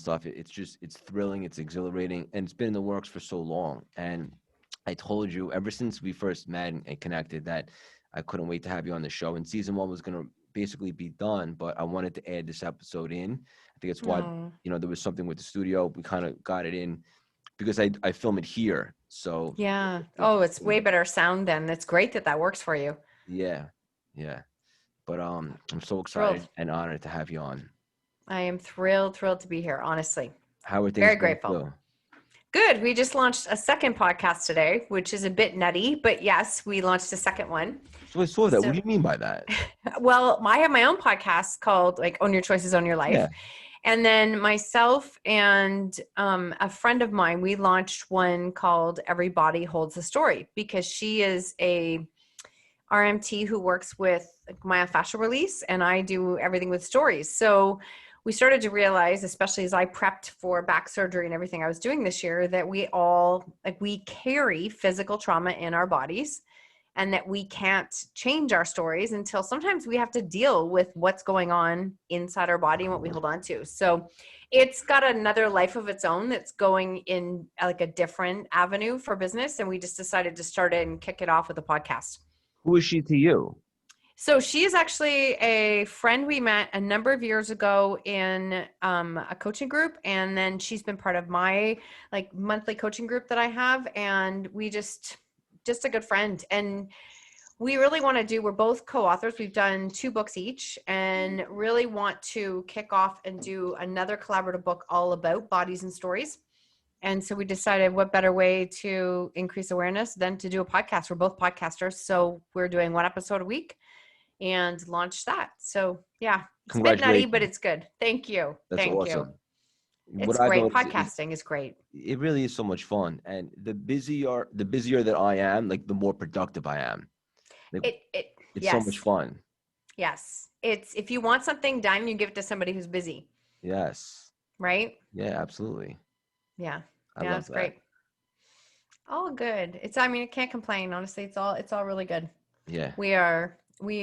different stuff. It's thrilling, it's exhilarating, and it's been in the works for so long. And I told you ever since we first met and connected that I couldn't wait to have you on the show. And season 1 was going to basically be done, but I wanted to add this episode in. I think it's why, Oh, there was something with the studio. We kind of got it in because I film it here. So yeah. it Oh, it's way became, better sound then. It's great that that works for you. yeah, yeah. But I'm so excited Thrilled. and honored to have you on. I am thrilled to be here, honestly. How are things Very going grateful. too? Good. We just launched a second podcast today, which is a bit nutty, but yes, we launched a second one. So I saw that. What So, do you mean by that? well, I have my own podcast called like Own Your Choices, Own Your Life. Yeah. And then myself and a friend of mine, we launched one called Everybody Holds a Story because she is a RMT who works with like, myofascial release, and I do everything with stories. So we started to realize, especially as I prepped for back surgery and everything I was doing this year, that we all we carry physical trauma in our bodies, and that we can't change our stories until sometimes we have to deal with what's going on inside our body and what we hold on to. So it's got another life of its own that's going in like a different avenue for business. And we just decided to start it and kick it off with a podcast. Who is she to you? So she is actually a friend we met a number of years ago in a coaching group. And then she's been part of my like monthly coaching group that I have. And we just a good friend. And we really want to we're both co-authors. We've done 2 books each and really want to kick off and do another collaborative book all about bodies and stories. And so we decided what better way to increase awareness than to do a podcast. We're both podcasters. So we're doing 1 episode a week and launch that. So yeah, it's a bit nutty, but it's good. Thank you. That's Thank awesome. you. What It's I've great. noticed Podcasting is great. it really is so much fun. And the busier that I am, like the more productive I am. Like, it's so much Yes. fun. Yes. It's, if you want something done, you give it to somebody who's busy. Yes. Right? Yeah, absolutely. Yeah. I Yeah, love that's that. great. All good. I mean, I can't complain. Honestly, it's all really good. Yeah. We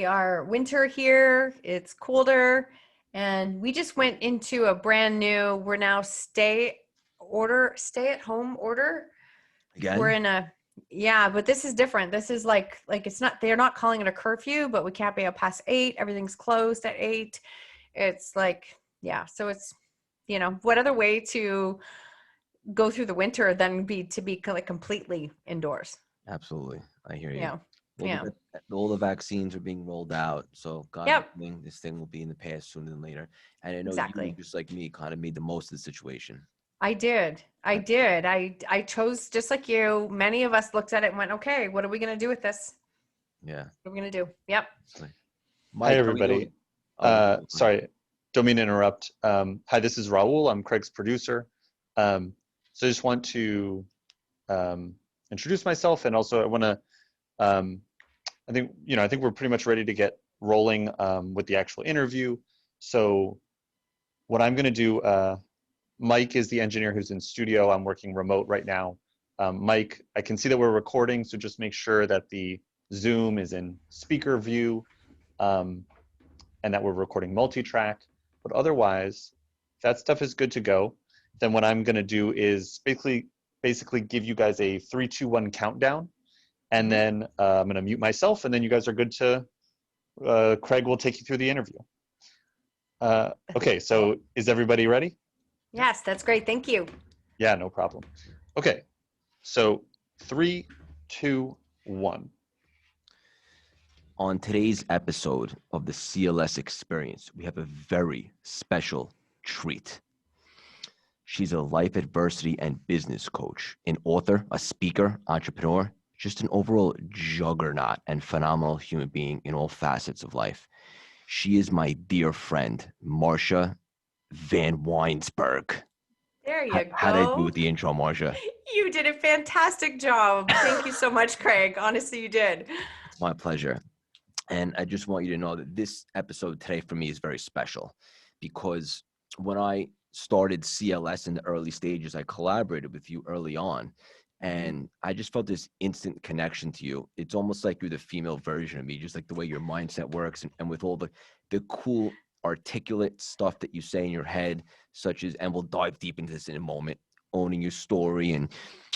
are winter here. It's colder. And we just went into a brand new, we're now stay at home order. Again? We're in but this is different. This is like it's not, they're not calling it a curfew, but we can't be out past 8. Everything's closed at 8. It's like, yeah. So it's, what other way to go through the winter than to be like completely indoors? Absolutely. I hear you. Yeah. Well, Yeah. all the vaccines are being rolled out. So God Yep. willing, this thing will be in the past sooner than later. And I know Exactly. you, just like me, kind of made the most of the situation. I did. I chose, just like you, many of us looked at it and went, okay, what are we going to do with this? Yeah. What are we going to do? Yep. Mike, hi, everybody. Sorry, don't mean to interrupt. Hi, this is Raul. I'm Craig's producer. So I just want to introduce myself, and also I want to, I think we're pretty much ready to get rolling with the actual interview. So what I'm going to do, Mike is the engineer who's in studio. I'm working remote right now. Mike, I can see that we're recording, so just make sure that the Zoom is in speaker view, and that we're recording multi-track. But otherwise, that stuff is good to go. Then what I'm going to do is basically give you guys a 3, 2, 1 countdown, and then I'm going to mute myself, and then you guys are good to. Craig will take you through the interview. Okay, so is everybody ready? Yes, that's great. Thank you. Yeah, no problem. Okay, so 3, 2, 1. On today's episode of the CLS Experience, we have a very special treat. She's a life adversity and business coach, an author, a speaker, entrepreneur, just an overall juggernaut and phenomenal human being in all facets of life. She is my dear friend, Marsha Vanwynsberghe. There you go. How did I do with the intro, Marsha? You did a fantastic job. Thank you so much, Craig. Honestly, you did. It's my pleasure. And I just want you to know that this episode today for me is very special because when I started CLS in the early stages, I collaborated with you early on. And I just felt this instant connection to you. It's almost like you're the female version of me, just like the way your mindset works and with all the cool articulate stuff that you say in your head, such as, and we'll dive deep into this in a moment, owning your story and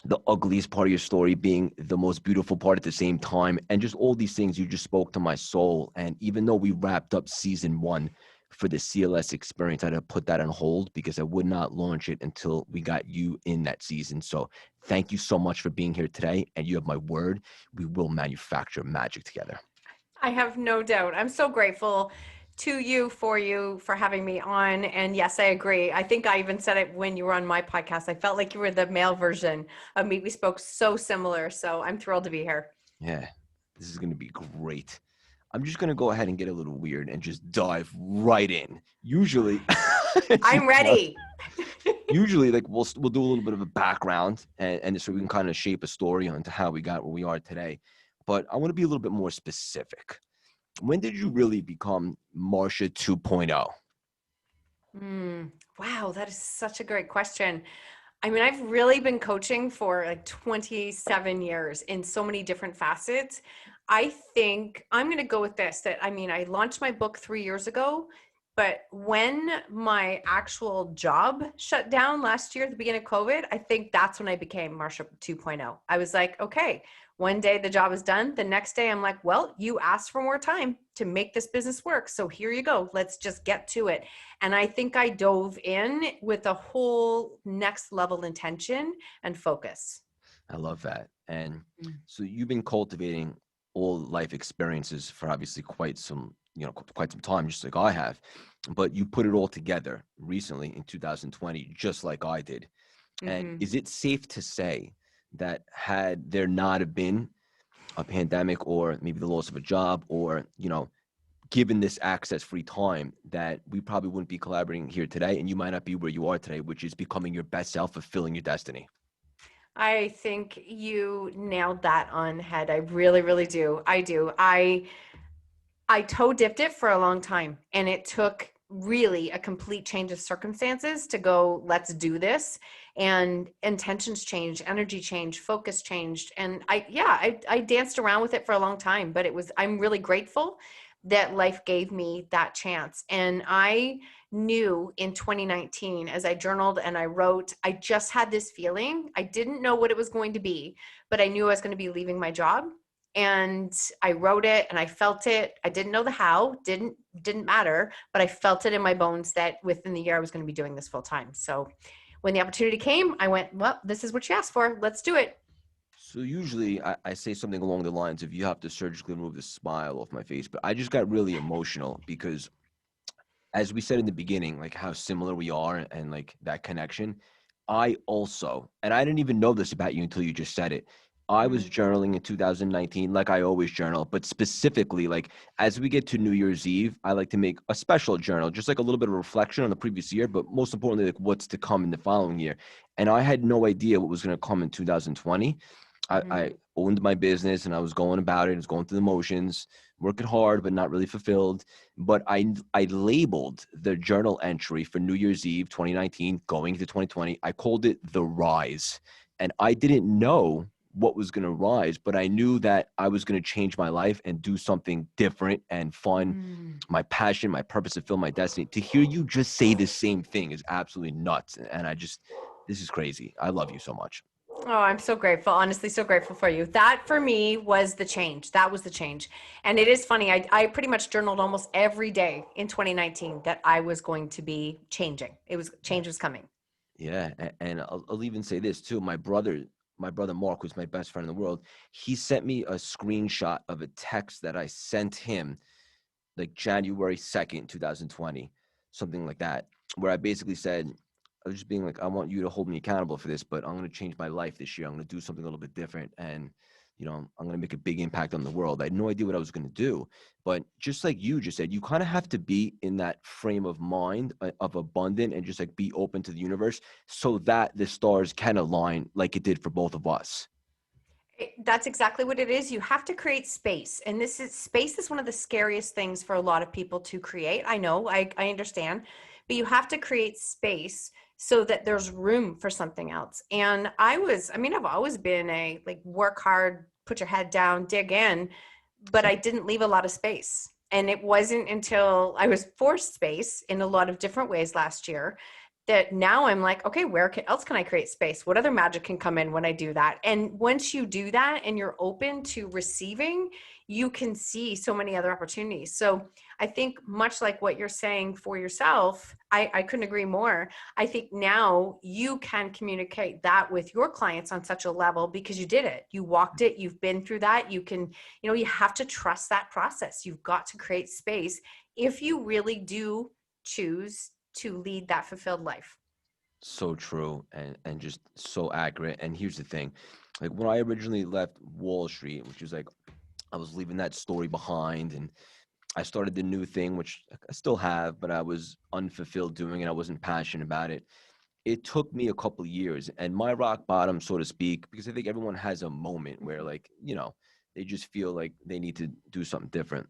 the ugliest part of your story being the most beautiful part at the same time. And just all these things, you just spoke to my soul. And even though we wrapped up season 1 for the CLS Experience, I had to put that on hold because I would not launch it until we got you in that season. So thank you so much for being here today. And you have my word, we will manufacture magic together. I have no doubt. I'm so grateful to you for having me on. And yes, I agree. I think I even said it when you were on my podcast. I felt like you were the male version of me. We spoke so similar. So I'm thrilled to be here. Yeah, this is going to be great. I'm just going to go ahead and get a little weird and just dive right in. Usually, I'm ready. Usually, like we'll do a little bit of a background and so we can kind of shape a story onto how we got where we are today. But I want to be a little bit more specific. When did you really become Marsha 2.0? Wow, that is such a great question. I mean, I've really been coaching for like 27 years in so many different facets. I think I'm going to go with this, that I mean, I launched my book 3 years ago, but when my actual job shut down last year at the beginning of COVID, I think that's when I became Marsha 2.0. I was like, okay, one day the job is done. The next day I'm like, well, you asked for more time to make this business work. So here you go. Let's just get to it. And I think I dove in with a whole next level intention and focus. I love that. And so you've been cultivating all life experiences for obviously quite some time, just like I have, but you put it all together recently in 2020, just like I did. And is it safe to say that had there not have been a pandemic or maybe the loss of a job or, given this access free time, that we probably wouldn't be collaborating here today and you might not be where you are today, which is becoming your best self, fulfilling your destiny? I think you nailed that on the head. I really, really do. I do. I toe dipped it for a long time, and it took really a complete change of circumstances to go, let's do this. And intentions changed, energy changed, focus changed. And I danced around with it for a long time, but I'm really grateful that life gave me that chance. And I knew in 2019, as I journaled and I wrote, I just had this feeling. I didn't know what it was going to be, but I knew I was going to be leaving my job. And I wrote it and I felt it. I didn't know the how, didn't matter, but I felt it in my bones that within the year I was going to be doing this full time. So when the opportunity came, I went, well, this is what you asked for. Let's do it. So usually I say something along the lines of, you have to surgically remove the smile off my face, but I just got really emotional because, as we said in the beginning, like how similar we are and like that connection. I also, and I didn't even know this about you until you just said it, I was journaling in 2019, like I always journal, but specifically, like as we get to New Year's Eve, I like to make a special journal, just like a little bit of reflection on the previous year, but most importantly, like what's to come in the following year. And I had no idea what was going to come in 2020. I owned my business and I was going about it. I was going through the motions, working hard, but not really fulfilled. But I labeled the journal entry for New Year's Eve, 2019, going into 2020. I called it The Rise. And I didn't know what was going to rise, but I knew that I was going to change my life and do something different and fun. My passion, my purpose, to fulfill my destiny. To hear you just say the same thing is absolutely nuts. And this is crazy. I love you so much. Oh, I'm so grateful. Honestly, so grateful for you. That for me was the change. That was the change. And it is funny. I pretty much journaled almost every day in 2019 that I was going to be changing. Change was coming. Yeah. And I'll even say this too. My brother Mark, who's my best friend in the world, he sent me a screenshot of a text that I sent him like January 2nd, 2020, something like that, where I basically said, I was just being like, I want you to hold me accountable for this, but I'm going to change my life this year. I'm going to do something a little bit different. And, I'm going to make a big impact on the world. I had no idea what I was going to do. But just like you just said, you kind of have to be in that frame of mind of abundant and just like be open to the universe so that the stars can align like it did for both of us. That's exactly what it is. You have to create space. And space is one of the scariest things for a lot of people to create. I know, I understand, but you have to create space so that there's room for something else. And I've always been a like work hard, put your head down, dig in, but I didn't leave a lot of space. And it wasn't until I was forced space in a lot of different ways last year that now I'm like, okay, where else can I create space? What other magic can come in when I do that? And once you do that and you're open to receiving, you can see so many other opportunities. So I think much like what you're saying for yourself, I couldn't agree more. I think now you can communicate that with your clients on such a level because you did it. You walked it. You've been through that. You can, you have to trust that process. You've got to create space if you really do choose to lead that fulfilled life. So true and just so accurate. And here's the thing, like when I originally left Wall Street, which was like I was leaving that story behind, and I started the new thing, which I still have, but I was unfulfilled doing it. I wasn't passionate about it. It took me a couple of years, and my rock bottom, so to speak, because I think everyone has a moment where, like, they just feel like they need to do something different.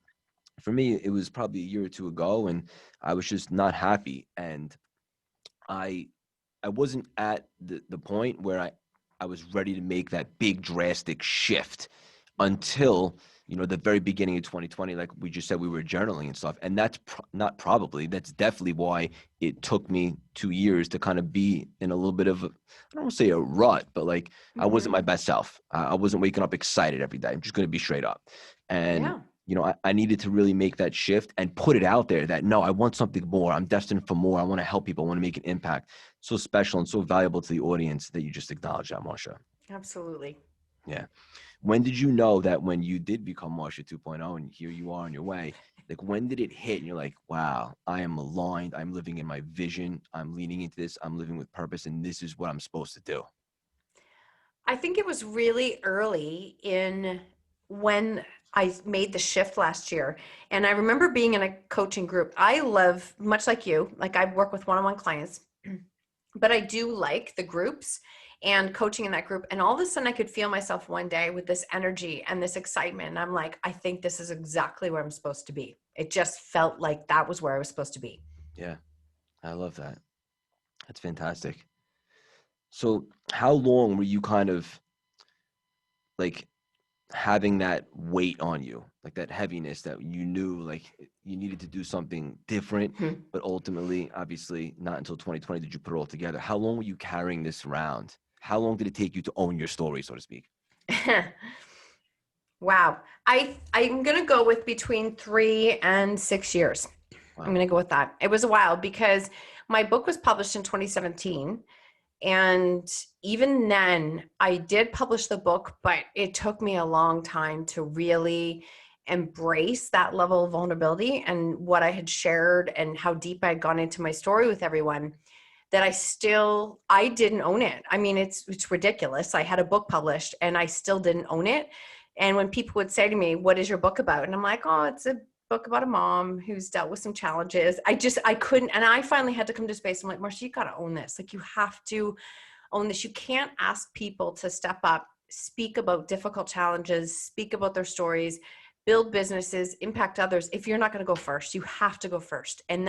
For me, it was probably a year or two ago, and I was just not happy. And I wasn't at the point where I was ready to make that big drastic shift until, the very beginning of 2020, like we just said, we were journaling and stuff. And that's that's definitely why it took me 2 years to kind of be in a little bit of, I don't want to say a rut, but like I wasn't my best self. I wasn't waking up excited every day. I'm just going to be straight up. And I needed to really make that shift and put it out there that, no, I want something more. I'm destined for more. I want to help people. I want to make an impact. So special and so valuable to the audience that you just acknowledged that, Marsha. Absolutely. Yeah. When did you know that when you did become Marsha 2.0 and here you are on your way, like when did it hit and you're like, wow, I am aligned. I'm living in my vision. I'm leaning into this. I'm living with purpose. And this is what I'm supposed to do. I think it was really early in when I made the shift last year. And I remember being in a coaching group. I love, much like you, like I work with one-on-one clients, but I do like the groups and coaching in that group. And all of a sudden I could feel myself one day with this energy and this excitement. And I'm like, I think this is exactly where I'm supposed to be. It just felt like that was where I was supposed to be. Yeah. I love that. That's fantastic. So how long were you kind of like having that weight on you, like that heaviness that you knew like you needed to do something different, but ultimately, obviously not until 2020 did you put it all together. How long were you carrying this around? How long did it take you to own your story, so to speak? Wow. I'm going to go with between 3 and 6 years. Wow. I'm going to go with that. It was a while because my book was published in 2017. And even then I did publish the book, but it took me a long time to really embrace that level of vulnerability and what I had shared and how deep I had gone into my story with everyone, that I didn't own it. I mean, it's ridiculous. I had a book published and I still didn't own it. And when people would say to me, what is your book about? And I'm like, oh, it's a book about a mom who's dealt with some challenges. I couldn't. And I finally had to come to space. I'm like, Marsha, you got to own this. Like, you have to own this. You can't ask people to step up, speak about difficult challenges, speak about their stories, build businesses, impact others. If you're not going to go first, you have to go first. And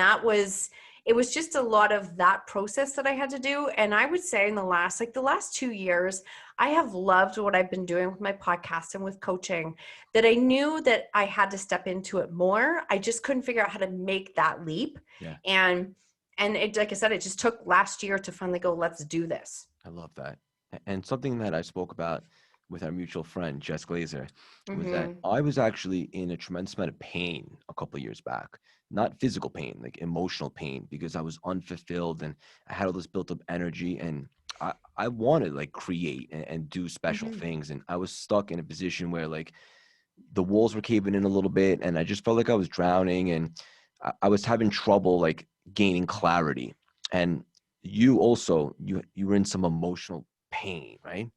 it was just a lot of that process that I had to do. And I would say in the last 2 years, I have loved what I've been doing with my podcast and with coaching, that I knew that I had to step into it more. I just couldn't figure out how to make that leap. Yeah. And it, like I said, it just took last year to finally go, let's do this. I love that. And something that I spoke about with our mutual friend, Jess Glazer, was that I was actually in a tremendous amount of pain a couple of years back. Not physical pain, like emotional pain, because I was unfulfilled and I had all this built up energy and I wanted to like create and do special things. And I was stuck in a position where like the walls were caving in a little bit and I just felt like I was drowning and I was having trouble like gaining clarity. And you also, you were in some emotional pain, right?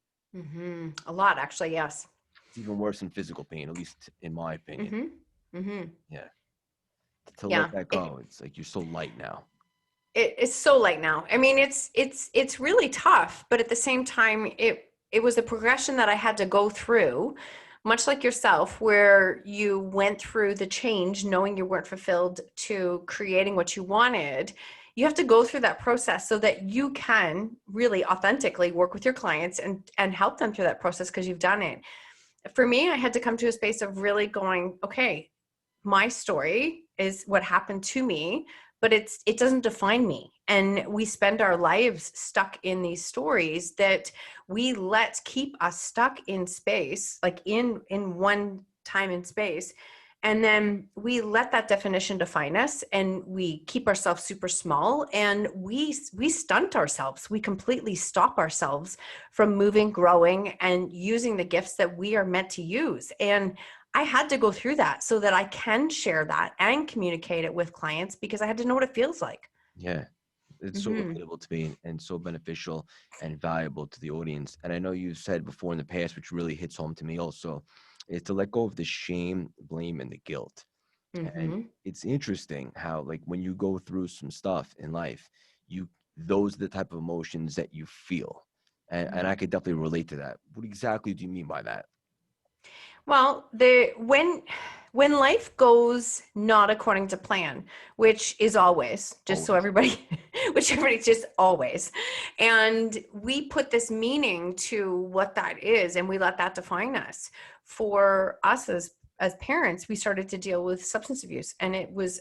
A lot, actually, yes. It's even worse than physical pain, at least in my opinion. Yeah. To let that go, it's like you're so light now. It's so light now. I mean, it's really tough, but at the same time, it was a progression that I had to go through, much like yourself, where you went through the change, knowing you weren't fulfilled, to creating what you wanted. You have to go through that process so that you can really authentically work with your clients and help them through that process because you've done it. For me, I had to come to a space of really going, okay, my story is what happened to me, but it doesn't define me. And we spend our lives stuck in these stories that we let keep us stuck in space, like in one time and space. And then we let that definition define us, and we keep ourselves super small, and we stunt ourselves. We completely stop ourselves from moving, growing, and using the gifts that we are meant to use. And I had to go through that so that I can share that and communicate it with clients, because I had to know what it feels like. Yeah. It's so relatable to me and so beneficial and valuable to the audience. And I know you said before in the past, which really hits home to me also, is to let go of the shame, blame, and the guilt. And it's interesting how, like, when you go through some stuff in life, those are the type of emotions that you feel. And I could definitely relate to that. What exactly do you mean by that? Well, when life goes not according to plan, which is always, just so everybody, which everybody's just always, and we put this meaning to what that is, and we let that define us. For us as parents, we started to deal with substance abuse, and it was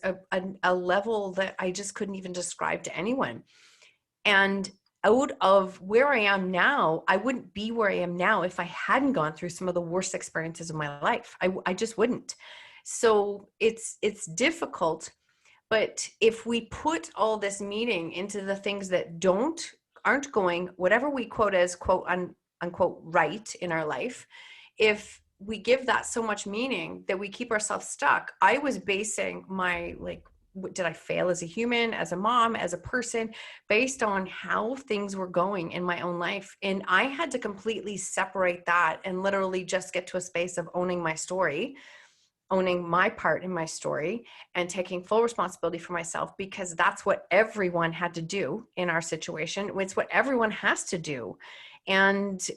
a level that I just couldn't even describe to anyone. And out of where I am now, I wouldn't be where I am now if I hadn't gone through some of the worst experiences of my life. I just wouldn't. So it's difficult, but if we put all this meaning into the things that aren't going, whatever we quote as quote unquote right in our life, if we give that so much meaning that we keep ourselves stuck. I was basing my, like, did I fail as a human, as a mom, as a person, based on how things were going in my own life. And I had to completely separate that and literally just get to a space of owning my story, owning my part in my story, and taking full responsibility for myself, because that's what everyone had to do in our situation. It's what everyone has to do. And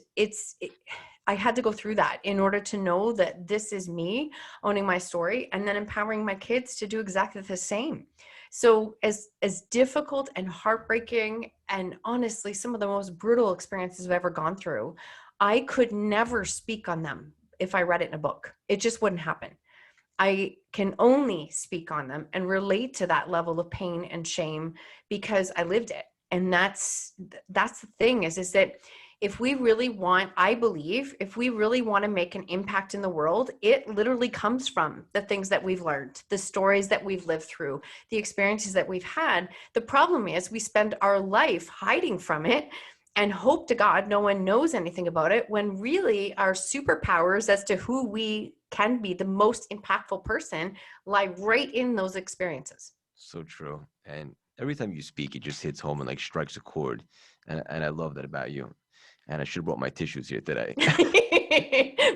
I had to go through that in order to know that this is me owning my story, and then empowering my kids to do exactly the same. So as difficult and heartbreaking and honestly some of the most brutal experiences I've ever gone through, I could never speak on them if I read it in a book. It just wouldn't happen. I can only speak on them and relate to that level of pain and shame because I lived it. And that's the thing is that if we really want, I believe, if we really want to make an impact in the world, it literally comes from the things that we've learned, the stories that we've lived through, the experiences that we've had. The problem is we spend our life hiding from it and hope to God no one knows anything about it, when really our superpowers as to who we can be, the most impactful person, lie right in those experiences. So true. And every time you speak, it just hits home and like strikes a chord. And I love that about you. And I should have brought my tissues here today.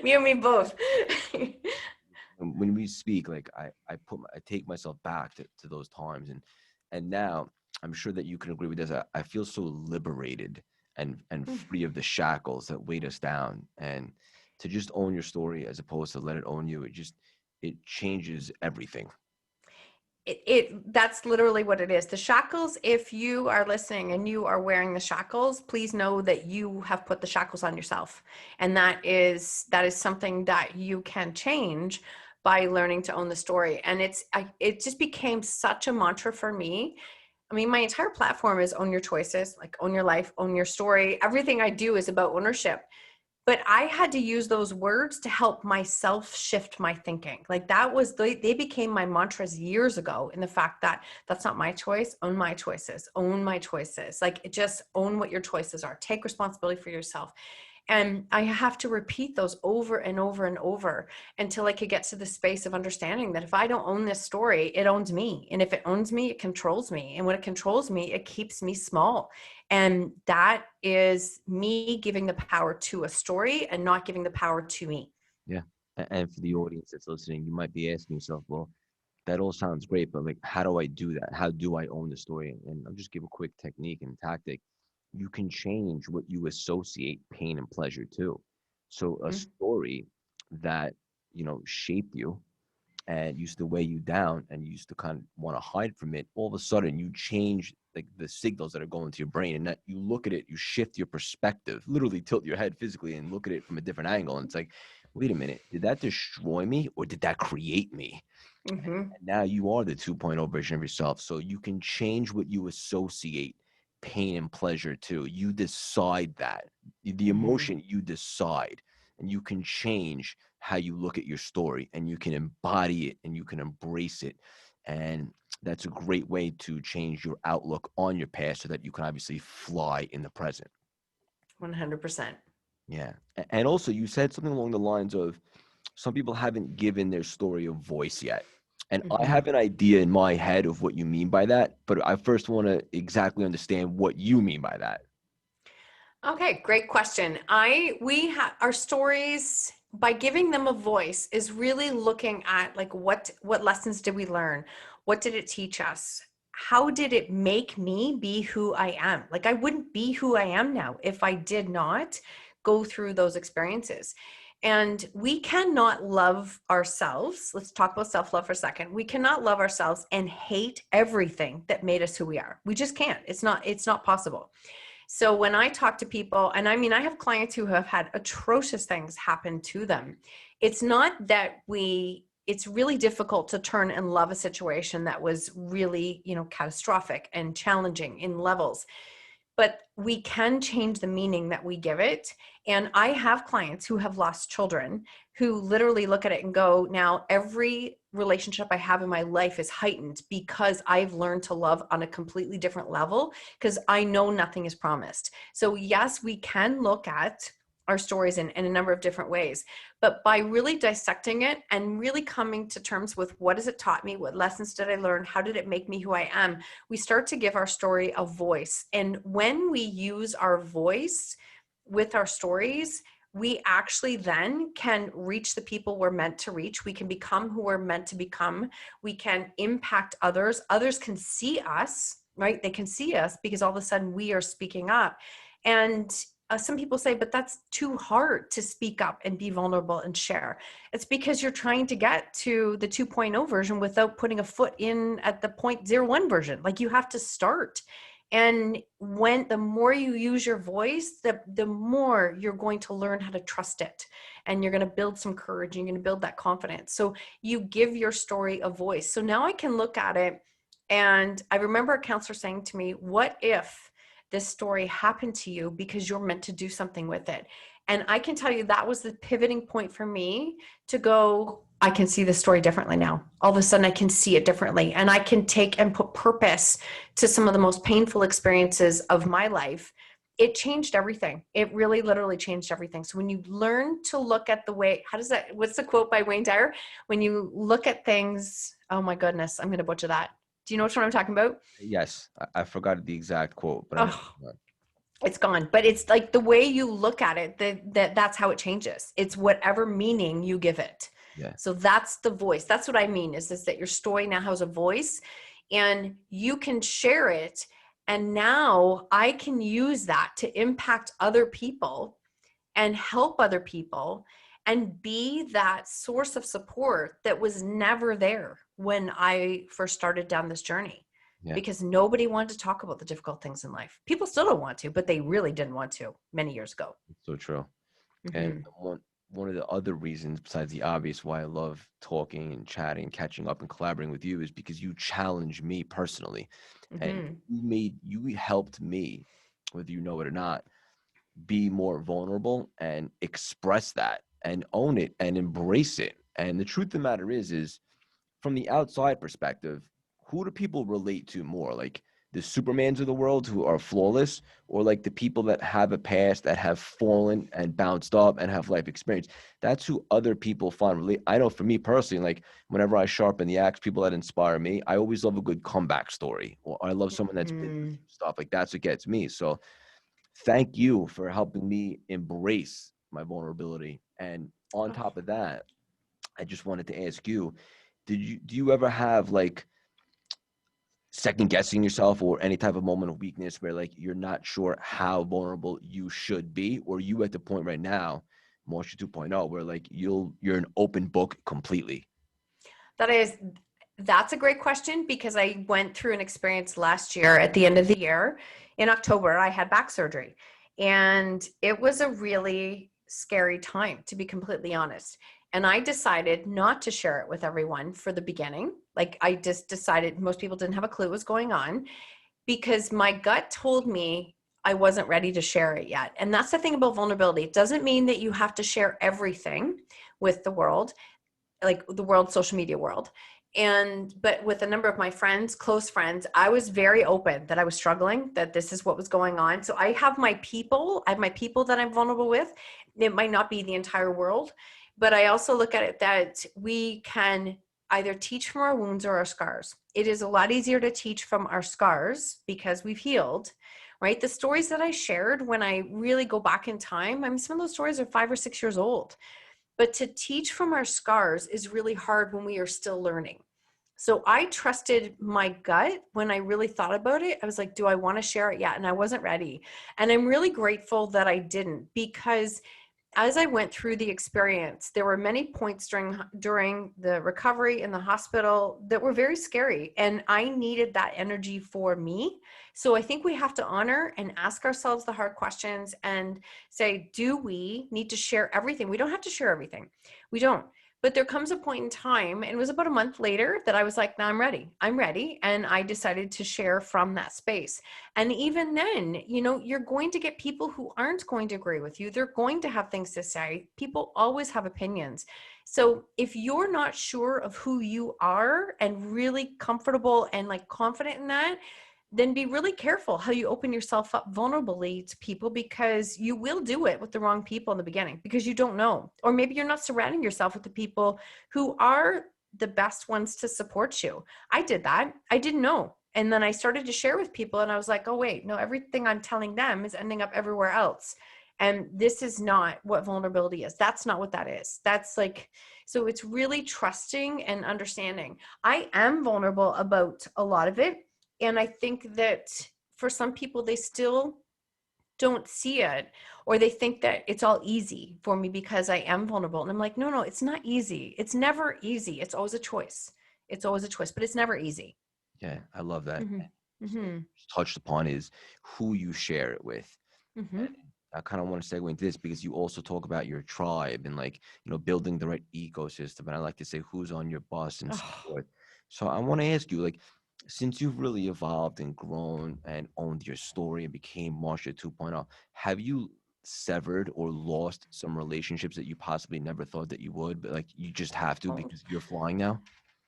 Me and me both. When we speak, like I take myself back to those times, and now I'm sure that you can agree with this. I feel so liberated and free of the shackles that weight us down, and to just own your story as opposed to let it own you. It changes everything. That's literally what it is. The shackles, if you are listening and you are wearing the shackles, please know that you have put the shackles on yourself. And that is something that you can change by learning to own the story. And it just became such a mantra for me. I mean, my entire platform is own your choices, like own your life, own your story. Everything I do is about ownership. But I had to use those words to help myself shift my thinking. Like they became my mantras years ago, in the fact that that's not my choice. Own my choices, own my choices. Like, just own what your choices are. Take responsibility for yourself. And I have to repeat those over and over and over until I could get to the space of understanding that if I don't own this story, it owns me. And if it owns me, it controls me. And when it controls me, it keeps me small. And that is me giving the power to a story and not giving the power to me. Yeah. And for the audience that's listening, you might be asking yourself, well, that all sounds great, but like, how do I do that? How do I own the story? And I'll just give a quick technique and tactic. You can change what you associate pain and pleasure to. So a story that, shaped you and used to weigh you down and you used to kind of want to hide from it, all of a sudden you change like the signals that are going to your brain, and that you look at it, you shift your perspective, literally tilt your head physically and look at it from a different angle. And it's like, wait a minute, did that destroy me or did that create me? Mm-hmm. Now you are the 2.0 version of yourself. So you can change what you associate pain and pleasure to. You decide that. The Mm-hmm. emotion, you decide. And you can change how you look at your story, and you can embody it, and you can embrace it. And that's a great way to change your outlook on your past so that you can obviously fly in the present. 100%. Yeah. And also, you said something along the lines of some people haven't given their story a voice yet. And I Mm-hmm. have an idea in my head of what you mean by that, but I first want to exactly understand what you mean by that. Okay, great question. We have our stories, by giving them a voice, is really looking at like what lessons did we learn? What did it teach us? How did it make me be who I am? Like I wouldn't be who I am now if I did not go through those experiences. And we cannot love ourselves. Let's talk about self-love for a second. We cannot love ourselves and hate everything that made us who we are. We just can't. It's not possible. So when I talk to people, and I mean, I have clients who have had atrocious things happen to them. It's not that it's really difficult to turn and love a situation that was really, catastrophic and challenging in levels, but we can change the meaning that we give it. And I have clients who have lost children who literally look at it and go, now every relationship I have in my life is heightened because I've learned to love on a completely different level because I know nothing is promised. So yes, we can look at our stories in a number of different ways, but by really dissecting it and really coming to terms with what has it taught me, what lessons did I learn, how did it make me who I am, we start to give our story a voice. And when we use our voice with our stories, we actually then can reach the people we're meant to reach. We can become who we're meant to become. We can impact others. Others can see us, right? They can see us because all of a sudden we are speaking up. And some people say, but that's too hard to speak up and be vulnerable and share. It's because you're trying to get to the 2.0 version without putting a foot in at the 0.01 version. Like you have to start. And the more you use your voice, the more you're going to learn how to trust it. And you're going to build some courage. And you're going to build that confidence. So you give your story a voice. So now I can look at it. And I remember a counselor saying to me, what if this story happened to you because you're meant to do something with it? And I can tell you that was the pivoting point for me to go, I can see the story differently now. All of a sudden I can see it differently, and I can take and put purpose to some of the most painful experiences of my life. It changed everything. It really literally changed everything. So when you learn to look at the way, what's the quote by Wayne Dyer? When you look at things, oh my goodness, I'm going to butcher that. Do you know which one I'm talking about? Yes, I forgot the exact quote, but I know. Oh, it's gone. But it's like the way you look at it, that's how it changes. It's whatever meaning you give it. Yeah. So that's the voice. That's what I mean is that your story now has a voice and you can share it. And now I can use that to impact other people and help other people and be that source of support that was never there when I first started down this journey. Yeah. Because nobody wanted to talk about the difficult things in life. People still don't want to, but they really didn't want to many years ago. So true. Mm-hmm. And one of the other reasons, besides the obvious, why I love talking and chatting and catching up and collaborating with you is because you challenge me personally. Mm-hmm. And you helped me, whether you know it or not, be more vulnerable and express that and own it and embrace it. And the truth of the matter is from the outside perspective, who do people relate to more? Like the Supermans of the world who are flawless, or like the people that have a past, that have fallen and bounced up and have life experience? That's who other people find relate. I know for me personally, like whenever I sharpen the axe, people that inspire me, I always love a good comeback story, or I love someone that's been through stuff. Like that's what gets me. So thank you for helping me embrace my vulnerability. And on top of that, I just wanted to ask you, do you ever have like second guessing yourself or any type of moment of weakness where like you're not sure how vulnerable you should be? Or are you at the point right now, Marsha 2.0, where like you're an open book completely? That's a great question, because I went through an experience last year at the end of the year. In October, I had back surgery, and it was a really scary time, to be completely honest. And I decided not to share it with everyone for the beginning. Like I just decided most people didn't have a clue what was going on because my gut told me I wasn't ready to share it yet. And that's the thing about vulnerability. It doesn't mean that you have to share everything with the world, like the world, social media world. But with a number of my friends, close friends, I was very open that I was struggling, that this is what was going on. So I have my people that I'm vulnerable with. It might not be the entire world, but I also look at it that we can either teach from our wounds or our scars. It is a lot easier to teach from our scars because we've healed, right? The stories that I shared, when I really go back in time, I mean, some of those stories are 5 or 6 years old. But to teach from our scars is really hard when we are still learning. So I trusted my gut when I really thought about it. I was like, do I want to share it yet? And I wasn't ready. And I'm really grateful that I didn't, because as I went through the experience, there were many points during the recovery in the hospital that were very scary, and I needed that energy for me. So I think we have to honor and ask ourselves the hard questions and say, do we need to share everything? We don't have to share everything. We don't. But there comes a point in time, and it was about a month later, that I was like, no, I'm ready. I'm ready. And I decided to share from that space. And even then, you're going to get people who aren't going to agree with you. They're going to have things to say. People always have opinions. So if you're not sure of who you are and really comfortable and like confident in that, then be really careful how you open yourself up vulnerably to people, because you will do it with the wrong people in the beginning because you don't know. Or maybe you're not surrounding yourself with the people who are the best ones to support you. I did that. I didn't know. And then I started to share with people and I was like, oh, wait, no, everything I'm telling them is ending up everywhere else. And this is not what vulnerability is. That's not what that is. That's like, so it's really trusting and understanding. I am vulnerable about a lot of it. And I think that for some people, they still don't see it, or they think that it's all easy for me because I am vulnerable. And I'm like, no, it's not easy. It's never easy. It's always a choice. It's always a choice, but it's never easy. Yeah, I love that. Mm-hmm. Mm-hmm. Touched upon is who you share it with. Mm-hmm. And I kind of want to segue into this because you also talk about your tribe and building the right ecosystem. And I like to say who's on your bus and so forth. So I want to ask you, since you've really evolved and grown and owned your story and became Marsha 2.0, have you severed or lost some relationships that you possibly never thought that you would, but you just have to because you're flying now?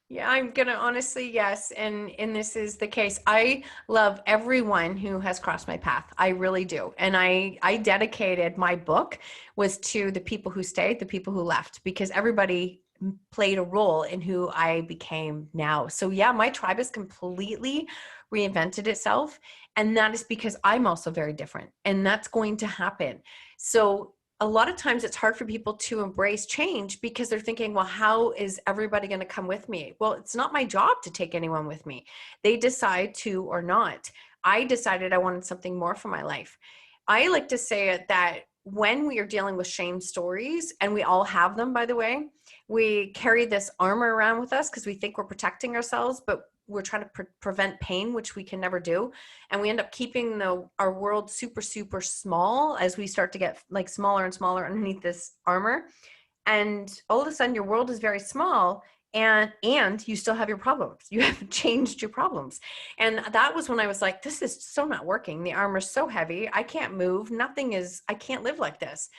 Yeah, I'm gonna honestly, yes. And this is the case. I love everyone who has crossed my path. I really do. And I dedicated my book was to the people who stayed, the people who left, because everybody played a role in who I became now. So yeah, my tribe has completely reinvented itself. And that is because I'm also very different. And that's going to happen. So a lot of times it's hard for people to embrace change because they're thinking, well, how is everybody going to come with me? Well, it's not my job to take anyone with me. They decide to or not. I decided I wanted something more for my life. I like to say it that when we are dealing with shame stories, and we all have them, by the way, we carry this armor around with us because we think we're protecting ourselves, but we're trying to prevent pain, which we can never do. And we end up keeping our world super, super small as we start to get smaller and smaller underneath this armor. And all of a sudden your world is very small, and you still have your problems. You haven't changed your problems. And that was when I was like, this is so not working. The armor's so heavy. I can't move. I can't live like this.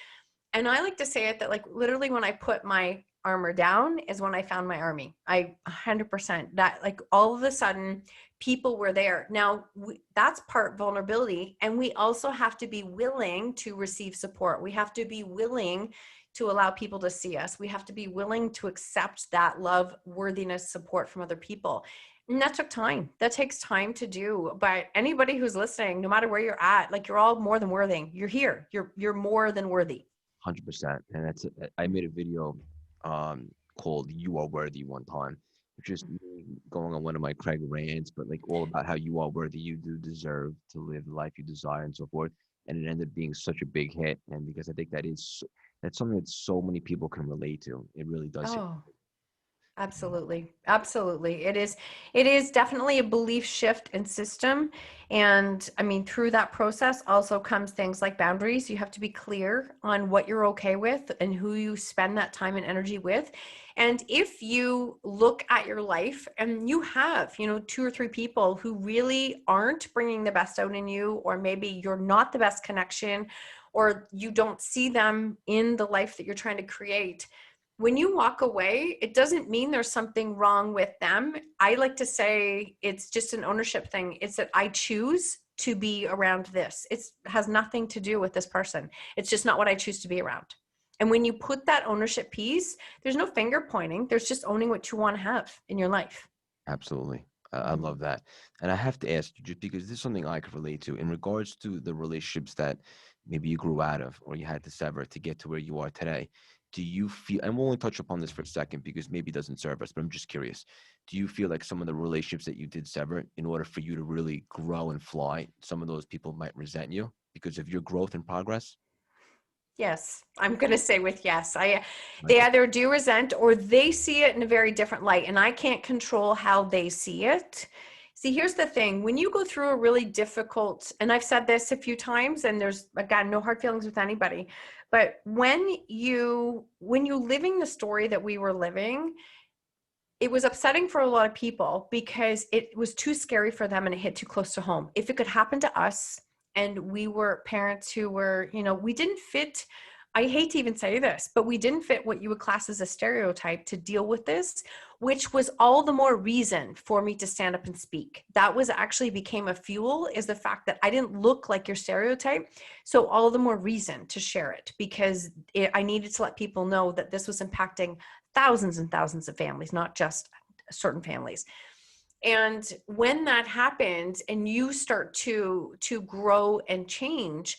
And I like to say it that literally when I put my armor down is when I found my army. 100% that all of a sudden people were there. Now that's part vulnerability. And we also have to be willing to receive support. We have to be willing to allow people to see us. We have to be willing to accept that love, worthiness, support from other people. And that took time. That takes time to do. But anybody who's listening, no matter where you're at, you're all more than worthy. You're here. You're more than worthy. 100%. And I made a video called You Are Worthy one time, just me going on one of my Craig rants, but all about how you are worthy, you do deserve to live the life you desire and so forth. And it ended up being such a big hit. And because I think that's something that so many people can relate to. It really does. Oh, Absolutely. Absolutely. It is definitely a belief shift in system. And I mean, through that process also comes things like boundaries. You have to be clear on what you're okay with and who you spend that time and energy with. And if you look at your life and you have, you know, 2 or 3 people who really aren't bringing the best out in you, or maybe you're not the best connection, or you don't see them in the life that you're trying to create, when you walk away, it doesn't mean there's something wrong with them. I like to say it's just an ownership thing. It's that I choose to be around this. It has nothing to do with this person. It's just not what I choose to be around. And when you put that ownership piece, there's no finger pointing. There's just owning what you want to have in your life. Absolutely. I love that. And I have to ask you, just because this is something I could relate to in regards to the relationships that maybe you grew out of or you had to sever to get to where you are today. Do you feel, and we'll only touch upon this for a second because maybe it doesn't serve us, but I'm just curious. Do you feel like some of the relationships that you did sever, in order for you to really grow and fly, some of those people might resent you because of your growth and progress? Yes, I'm going to say with yes. They Okay. either do resent or they see it in a very different light, and I can't control how they see it. See, here's the thing. When you go through a really difficult, and I've said this a few times, and there's, again, no hard feelings with anybody, but when you living the story that we were living, it was upsetting for a lot of people because it was too scary for them and it hit too close to home. If it could happen to us, and we were parents who were, you know, we didn't fit, I hate to even say this, but we didn't fit what you would class as a stereotype to deal with this, which was all the more reason for me to stand up and speak. That was actually became a fuel, is the fact that I didn't look like your stereotype. So all the more reason to share it, because I needed to let people know that this was impacting thousands and thousands of families, not just certain families. And when that happens and you start to grow and change,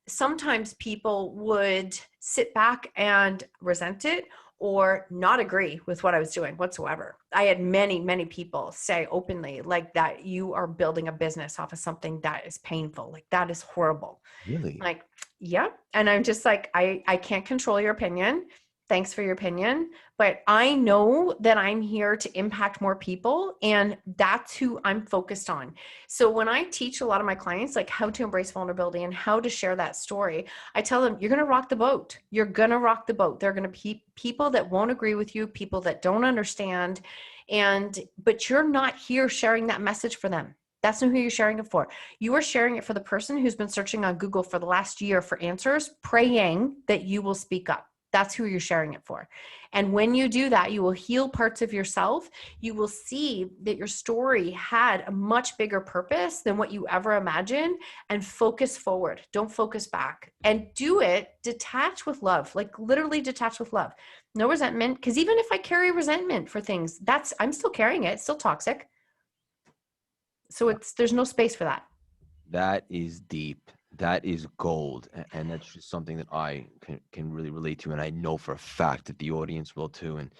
sometimes people would sit back and resent it or not agree with what I was doing whatsoever. I had many people say openly, like, that you are building a business off of something that is painful. Like, that is horrible. Really? Like, yeah. And I'm just like, I can't control your opinion. Thanks for your opinion. But I know that I'm here to impact more people, and that's who I'm focused on. So when I teach a lot of my clients, like, how to embrace vulnerability and how to share that story, I tell them, you're going to rock the boat. You're going to rock the boat. There are going to be people that won't agree with you, people that don't understand. But you're not here sharing that message for them. That's not who you're sharing it for. You are sharing it for the person who's been searching on Google for the last year for answers, praying that you will speak up. That's who you're sharing it for. And when you do that, you will heal parts of yourself. You will see that your story had a much bigger purpose than what you ever imagined, and focus forward. Don't focus back, and do it detached with love, like literally detached with love. No resentment. Because even if I carry resentment for things, I'm still carrying it. It's still toxic. So there's no space for that. That is deep. That is gold. And that's just something that I can really relate to. And I know for a fact that the audience will too. And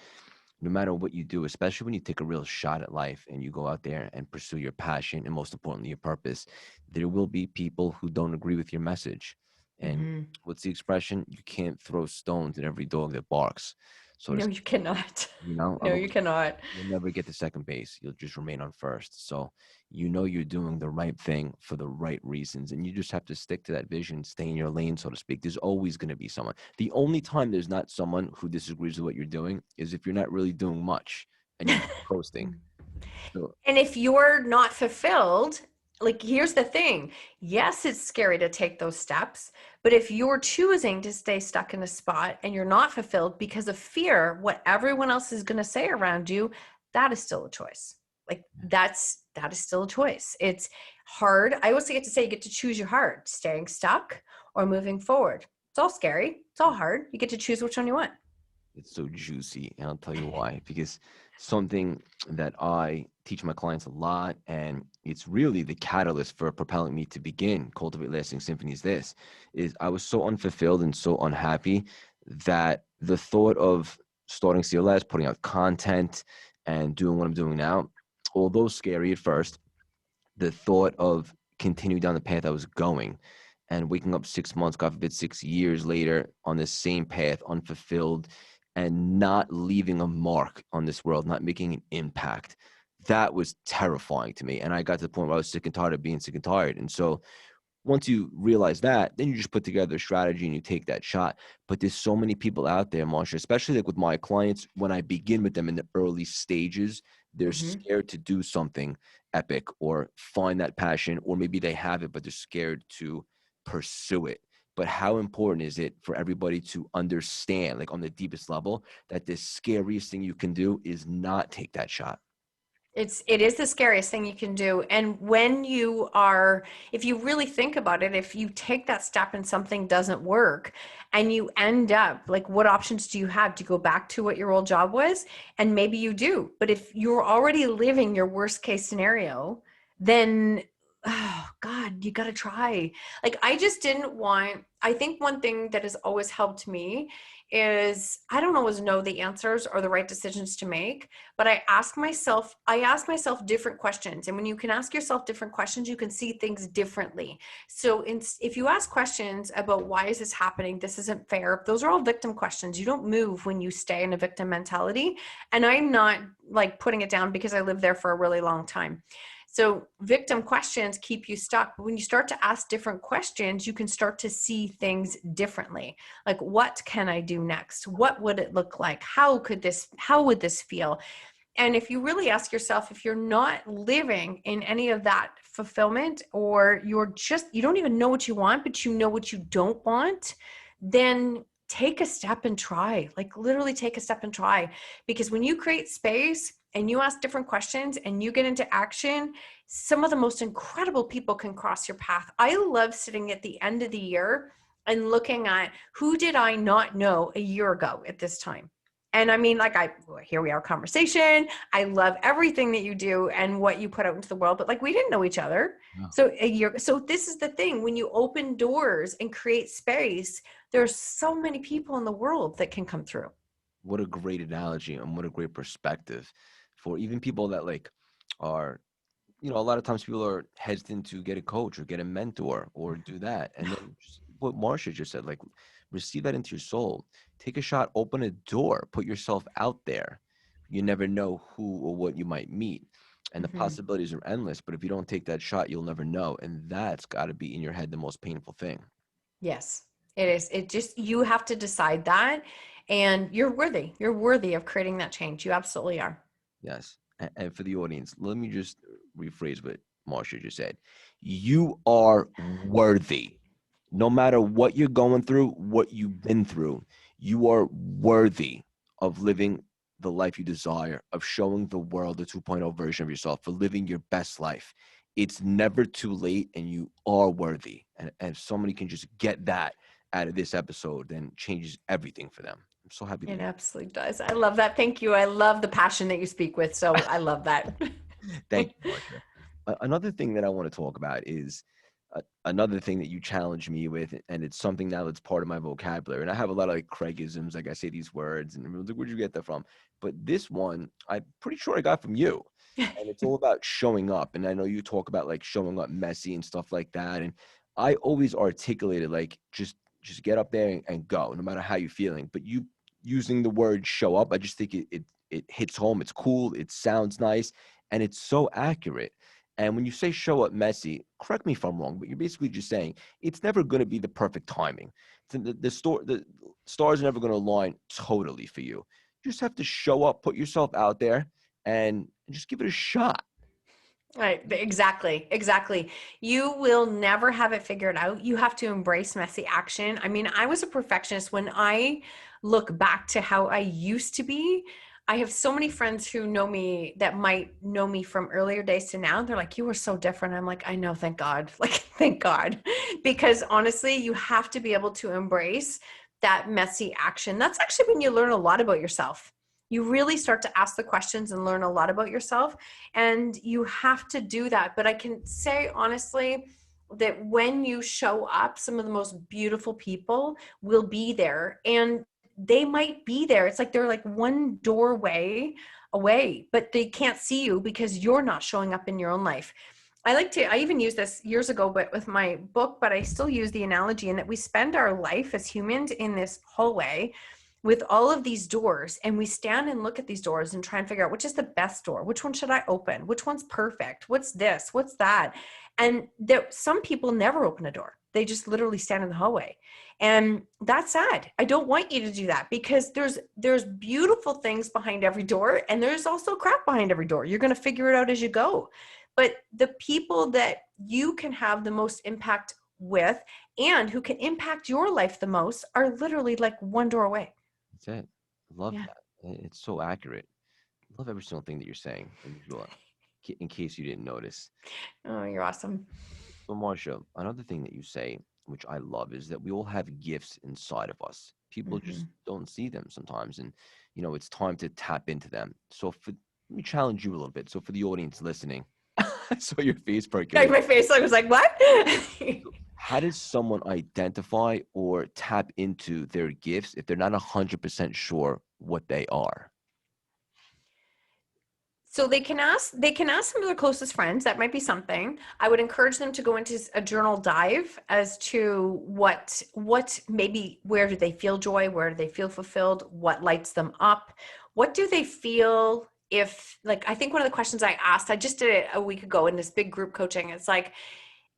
no matter what you do, especially when you take a real shot at life and you go out there and pursue your passion and most importantly, your purpose, there will be people who don't agree with your message. And Mm-hmm. what's the expression? You can't throw stones at every dog that barks. So No, you cannot. you know, No, you cannot. you'll never get to second base. You'll just remain on first. So you know you're doing the right thing for the right reasons. And you just have to stick to that vision, stay in your lane, so to speak. There's always going to be someone. The only time there's not someone who disagrees with what you're doing is if you're not really doing much and you're coasting. So And if you're not fulfilled, like, here's the thing. Yes, it's scary to take those steps, but if you're choosing to stay stuck in a spot and you're not fulfilled because of fear, what everyone else is going to say around you, that is still a choice. Like, that is still a choice. It's hard. I always get to say, you get to choose your heart, staying stuck or moving forward. It's all scary. It's all hard. You get to choose which one you want. it's so juicy. And I'll tell you why. Because something that I teach my clients a lot, and it's really the catalyst for propelling me to begin Cultivate Lasting Symphonies, this is I was so unfulfilled and so unhappy that the thought of starting CLS, putting out content and doing what I'm doing now, although scary at first, the thought of continuing down the path I was going and waking up 6 months, God forbid 6 years later on this same path, unfulfilled and not leaving a mark on this world, not making an impact. That was terrifying to me. And I got to the point where I was sick and tired of being sick and tired. And so once you realize that, then you just put together a strategy and you take that shot. But there's so many people out there, Marsha, especially like with my clients, when I begin with them in the early stages, they're scared to do something epic or find that passion, or maybe they have it, but they're scared to pursue it. But how important is it for everybody to understand, like on the deepest level, that the scariest thing you can do is not take that shot? It is the scariest thing you can do. And when if you really think about it, if you take that step and something doesn't work and you end up like, what options do you have? Do you go back to what your old job was? And maybe you do, but if you're already living your worst case scenario, then, oh God, you got to try. Like, I think one thing that has always helped me is I don't always know the answers or the right decisions to make, but I ask myself different questions. And when you can ask yourself different questions, you can see things differently. So if you ask questions about why is this happening? This isn't fair. Those are all victim questions. You don't move when you stay in a victim mentality. And I'm not like putting it down because I lived there for a really long time. So victim questions keep you stuck. But when you start to ask different questions, you can start to see things differently. Like, what can I do next? What would it look like? How would this feel? And if you really ask yourself, if you're not living in any of that fulfillment, or you don't even know what you want, but you know what you don't want, then take a step and try. Like, literally take a step and try. Because when you create space and you ask different questions and you get into action, some of the most incredible people can cross your path. I love sitting at the end of the year and looking at who did I not know a year ago at this time. And I mean, like, here we are, conversation. I love everything that you do and what you put out into the world, but like, we didn't know each other. No. So this is the thing, when you open doors and create space, there's so many people in the world that can come through. What a great analogy, and what a great perspective for even people that like are, a lot of times people are hesitant to get a coach or get a mentor or do that. And then just what Marsha just said, like, receive that into your soul, take a shot, open a door, put yourself out there. You never know who or what you might meet. And the possibilities are endless, but if you don't take that shot, you'll never know. And that's got to be in your head the most painful thing. Yes, it is. You have to decide that, and you're worthy of creating that change. You absolutely are. Yes. And for the audience, let me just rephrase what Marsha just said. You are worthy. No matter what you're going through, what you've been through, you are worthy of living the life you desire, of showing the world the 2.0 version of yourself, for living your best life. It's never too late, and you are worthy. And if somebody can just get that out of this episode, then changes everything for them. I'm so happy. It absolutely does. I love that. Thank you. I love the passion that you speak with. So I love that. Thank you, Marsha. Another thing that I want to talk about is another thing that you challenge me with, and it's something now that's part of my vocabulary. And I have a lot of like Craigisms, like I say these words, and everyone's like, where'd you get that from? But this one, I'm pretty sure I got from you. And it's all about showing up. And I know you talk about like showing up messy and stuff like that. And I always articulated like, just get up there and go, no matter how you're feeling. But you using the word show up, I just think it hits home. It's cool. It sounds nice. And it's so accurate. And when you say show up messy, correct me if I'm wrong, but you're basically just saying it's never going to be the perfect timing. The stars are never going to align totally for you. You just have to show up, put yourself out there, and just give it a shot. Right. Exactly. You will never have it figured out. You have to embrace messy action. I mean, I was a perfectionist. When I look back to how I used to be, I have so many friends who know me that might know me from earlier days to now. They're like, you were so different. I'm like, I know, thank God. Like, thank God. Because honestly, you have to be able to embrace that messy action. That's actually when you learn a lot about yourself. You really start to ask the questions and learn a lot about yourself. And you have to do that. But I can say honestly that when you show up, some of the most beautiful people will be there. And they might be there. It's like they're like one doorway away, but they can't see you because you're not showing up in your own life. I even used this years ago, but with my book, but I still use the analogy in that we spend our life as humans in this hallway with all of these doors, and we stand and look at these doors and try and figure out which is the best door, which one should I open, which one's perfect, what's this, what's that. And some people never open a door. They just literally stand in the hallway. And that's sad. I don't want you to do that, because there's beautiful things behind every door, and there's also crap behind every door. You're going to figure it out as you go. But the people that you can have the most impact with and who can impact your life the most are literally like one door away. That's it. Love that. It's so accurate. Love every single thing that you're saying, in case you didn't notice. Oh, you're awesome. So Marsha, another thing that you say, which I love, is that we all have gifts inside of us. People just don't see them sometimes. And, it's time to tap into them. So let me challenge you a little bit. So for the audience listening, I saw your face percolate. My face, I was like, what? How does someone identify or tap into their gifts if they're not 100% sure what they are? So they can ask some of their closest friends. That might be something. I would encourage them to go into a journal dive as to what maybe, where do they feel joy? Where do they feel fulfilled? What lights them up? What do they feel if, like, I think one of the questions I asked, I just did it a week ago in this big group coaching. It's like,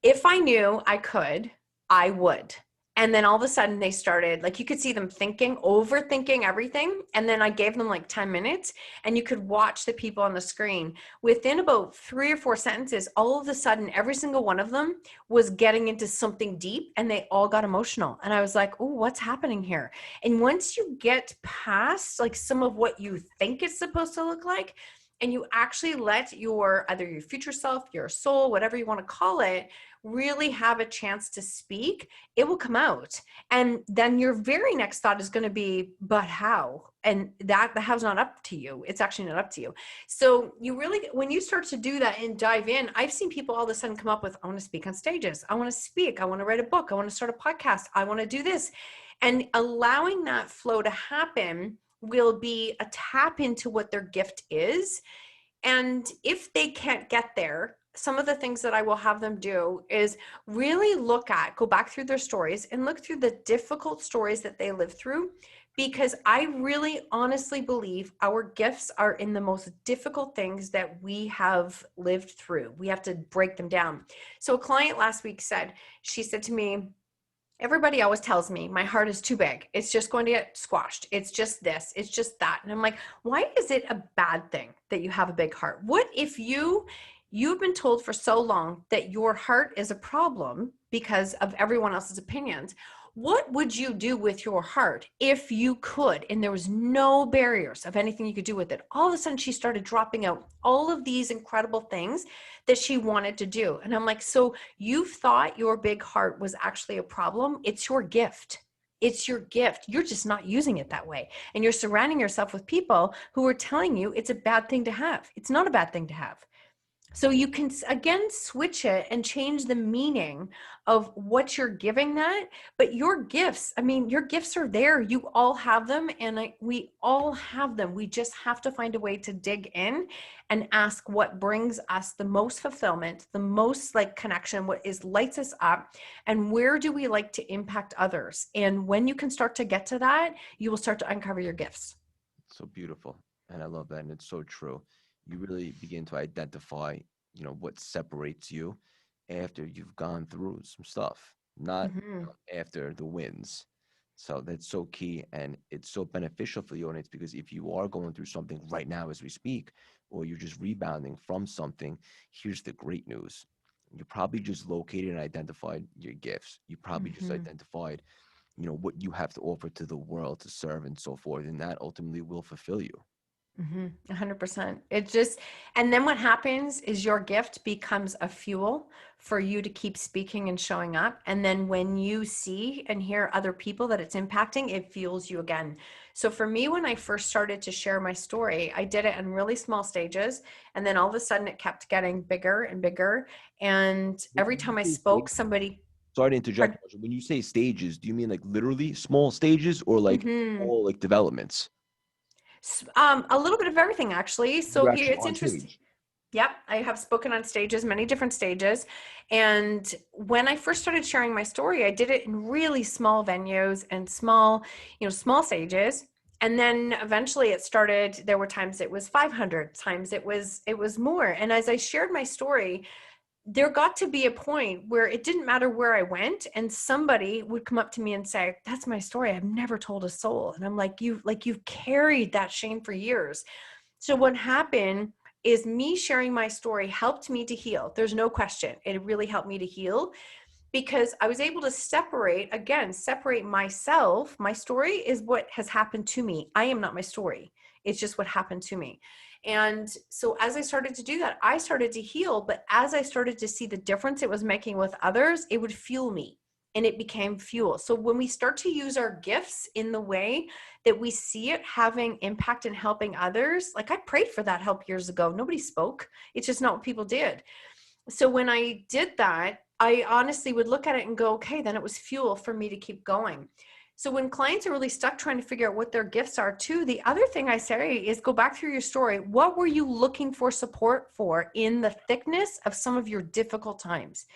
if I knew I could, I would. And then all of a sudden they started, like, you could see them overthinking everything. And then I gave them like 10 minutes, and you could watch the people on the screen. Within about 3 or 4 sentences, all of a sudden, every single one of them was getting into something deep, and they all got emotional. And I was like, oh, what's happening here? And once you get past like some of what you think it's supposed to look like, and you actually let either your future self, your soul, whatever you want to call it, really have a chance to speak, it will come out. And then your very next thought is going to be, but how? And the how's not up to you. It's actually not up to you. So you really, when you start to do that and dive in, I've seen people all of a sudden come up with, I want to speak on stages. I want to speak. I want to write a book. I want to start a podcast. I want to do this. And allowing that flow to happen will be a tap into what their gift is. And if they can't get there, some of the things that I will have them do is really go back through their stories and look through the difficult stories that they lived through, because I really honestly believe our gifts are in the most difficult things that we have lived through. We have to break them down. So a client last week she said to me, everybody always tells me my heart is too big. It's just going to get squashed. It's just this, it's just that. And I'm like, why is it a bad thing that you have a big heart? What if you've been told for so long that your heart is a problem because of everyone else's opinions? What would you do with your heart if you could, and there was no barriers of anything you could do with it? All of a sudden she started dropping out all of these incredible things that she wanted to do. And I'm like, so you thought your big heart was actually a problem? It's your gift. It's your gift. You're just not using it that way. And you're surrounding yourself with people who are telling you it's a bad thing to have. It's not a bad thing to have. So you can, again, switch it and change the meaning of what you're giving that. But your gifts are there. You all have them, and we all have them. We just have to find a way to dig in and ask what brings us the most fulfillment, the most connection, what lights us up, and where do we like to impact others? And when you can start to get to that, you will start to uncover your gifts. So beautiful. And I love that. And it's so true. You really begin to identify, what separates you after you've gone through some stuff, not after the wins. So that's so key, and it's so beneficial for the audience, because if you are going through something right now as we speak, or you're just rebounding from something, here's the great news. You probably just located and identified your gifts. You probably just identified, what you have to offer to the world to serve and so forth. And that ultimately will fulfill you. 100%. And then what happens is your gift becomes a fuel for you to keep speaking and showing up. And then when you see and hear other people that it's impacting, it fuels you again. So for me, when I first started to share my story, I did it in really small stages. And then all of a sudden it kept getting bigger and bigger. And every time I spoke, somebody... Sorry to interject. When you say stages, do you mean literally small stages, or all developments? A little bit of everything, actually. So here it's interesting. Yep. I have spoken on stages, many different stages. And when I first started sharing my story, I did it in really small venues and small stages. And then eventually it started, there were times it was 500, times it was more. And as I shared my story, there got to be a point where it didn't matter where I went and somebody would come up to me and say, that's my story. I've never told a soul. And I'm like, you've carried that shame for years. So what happened is me sharing my story helped me to heal. There's no question. It really helped me to heal because I was able to separate myself. My story is what has happened to me. I am not my story. It's just what happened to me. And so as I started to do that, I started to heal. But as I started to see the difference it was making with others, it would fuel me and it became fuel. So when we start to use our gifts in the way that we see it having impact and helping others, like I prayed for that help years ago. Nobody spoke. It's just not what people did. So when I did that, I honestly would look at it and go, okay, then it was fuel for me to keep going. So when clients are really stuck trying to figure out what their gifts are too, the other thing I say is go back through your story. What were you looking for support for in the thickness of some of your difficult times?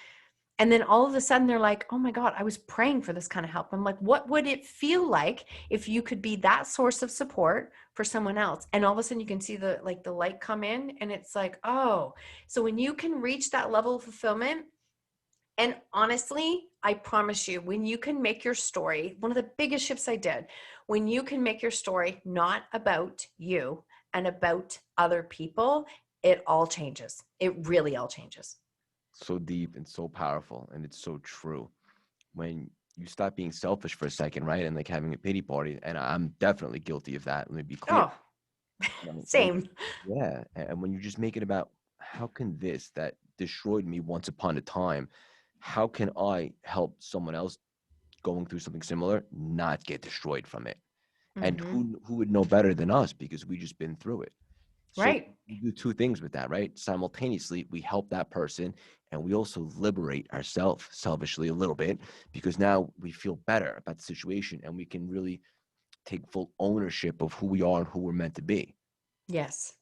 And then all of a sudden they're like, oh my God, I was praying for this kind of help. I'm like, what would it feel like if you could be that source of support for someone else? And all of a sudden you can see the light come in and it's like, oh, so when you can reach that level of fulfillment, and honestly, I promise you, when you can make your story, one of the biggest shifts I did, when you can make your story not about you and about other people, it all changes. It really all changes. So deep and so powerful, and it's so true. When you stop being selfish for a second, right, and like having a pity party, and I'm definitely guilty of that. Let me be clear. Oh, same. Yeah, and when you just make it about how can this that destroyed me once upon a time, how can I help someone else going through something similar not get destroyed from it? And who would know better than us because we just been through it. So Right. we do two things with that, right? Simultaneously, we help that person and we also liberate ourselves selfishly a little bit because now we feel better about the situation and we can really take full ownership of who we are and who we're meant to be. Yes.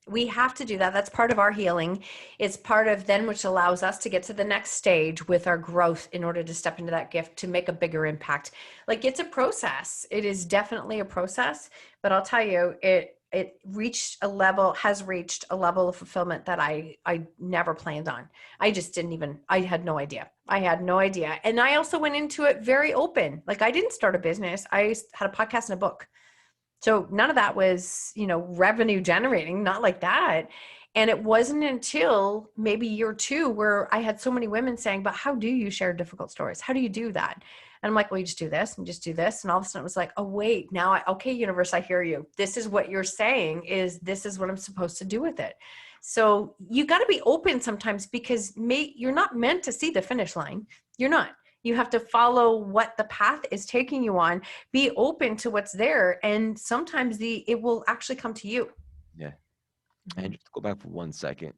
We have to do that. That's part of our healing. It's part of then which allows us to get to the next stage with our growth in order to step into that gift to make a bigger impact. Like it's a process. It is definitely a process, but I'll tell you, it has reached a level of fulfillment that I never planned on. I just I had no idea. And I also went into it very open. Like I didn't start a business. I had a podcast and a book. So none of that was, revenue generating, not like that. And it wasn't until maybe year 2 where I had so many women saying, but how do you share difficult stories? How do you do that? And I'm like, well, you just do this and just do this. And all of a sudden it was like, oh, wait, now, okay, universe, I hear you. This is what you're saying this is what I'm supposed to do with it. So you got to be open sometimes because you're not meant to see the finish line. You're not. You have to follow what the path is taking you on, be open to what's there. And sometimes it will actually come to you. Yeah. And just to go back for 1 second,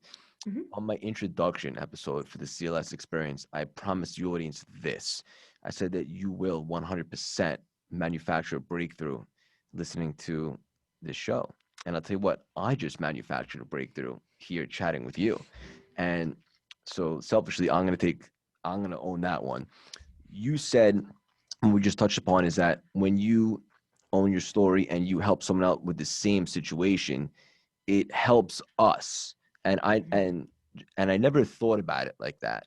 Mm-hmm. on my introduction episode for the CLS Experience, I promised the audience this. I said that you will 100% manufacture a breakthrough listening to this show. And I'll tell you what, I just manufactured a breakthrough here chatting with you. And so selfishly, I'm going to own that one. You said, and we just touched upon, is that when you own your story and you help someone out with the same situation, it helps us. And I never thought about it like that,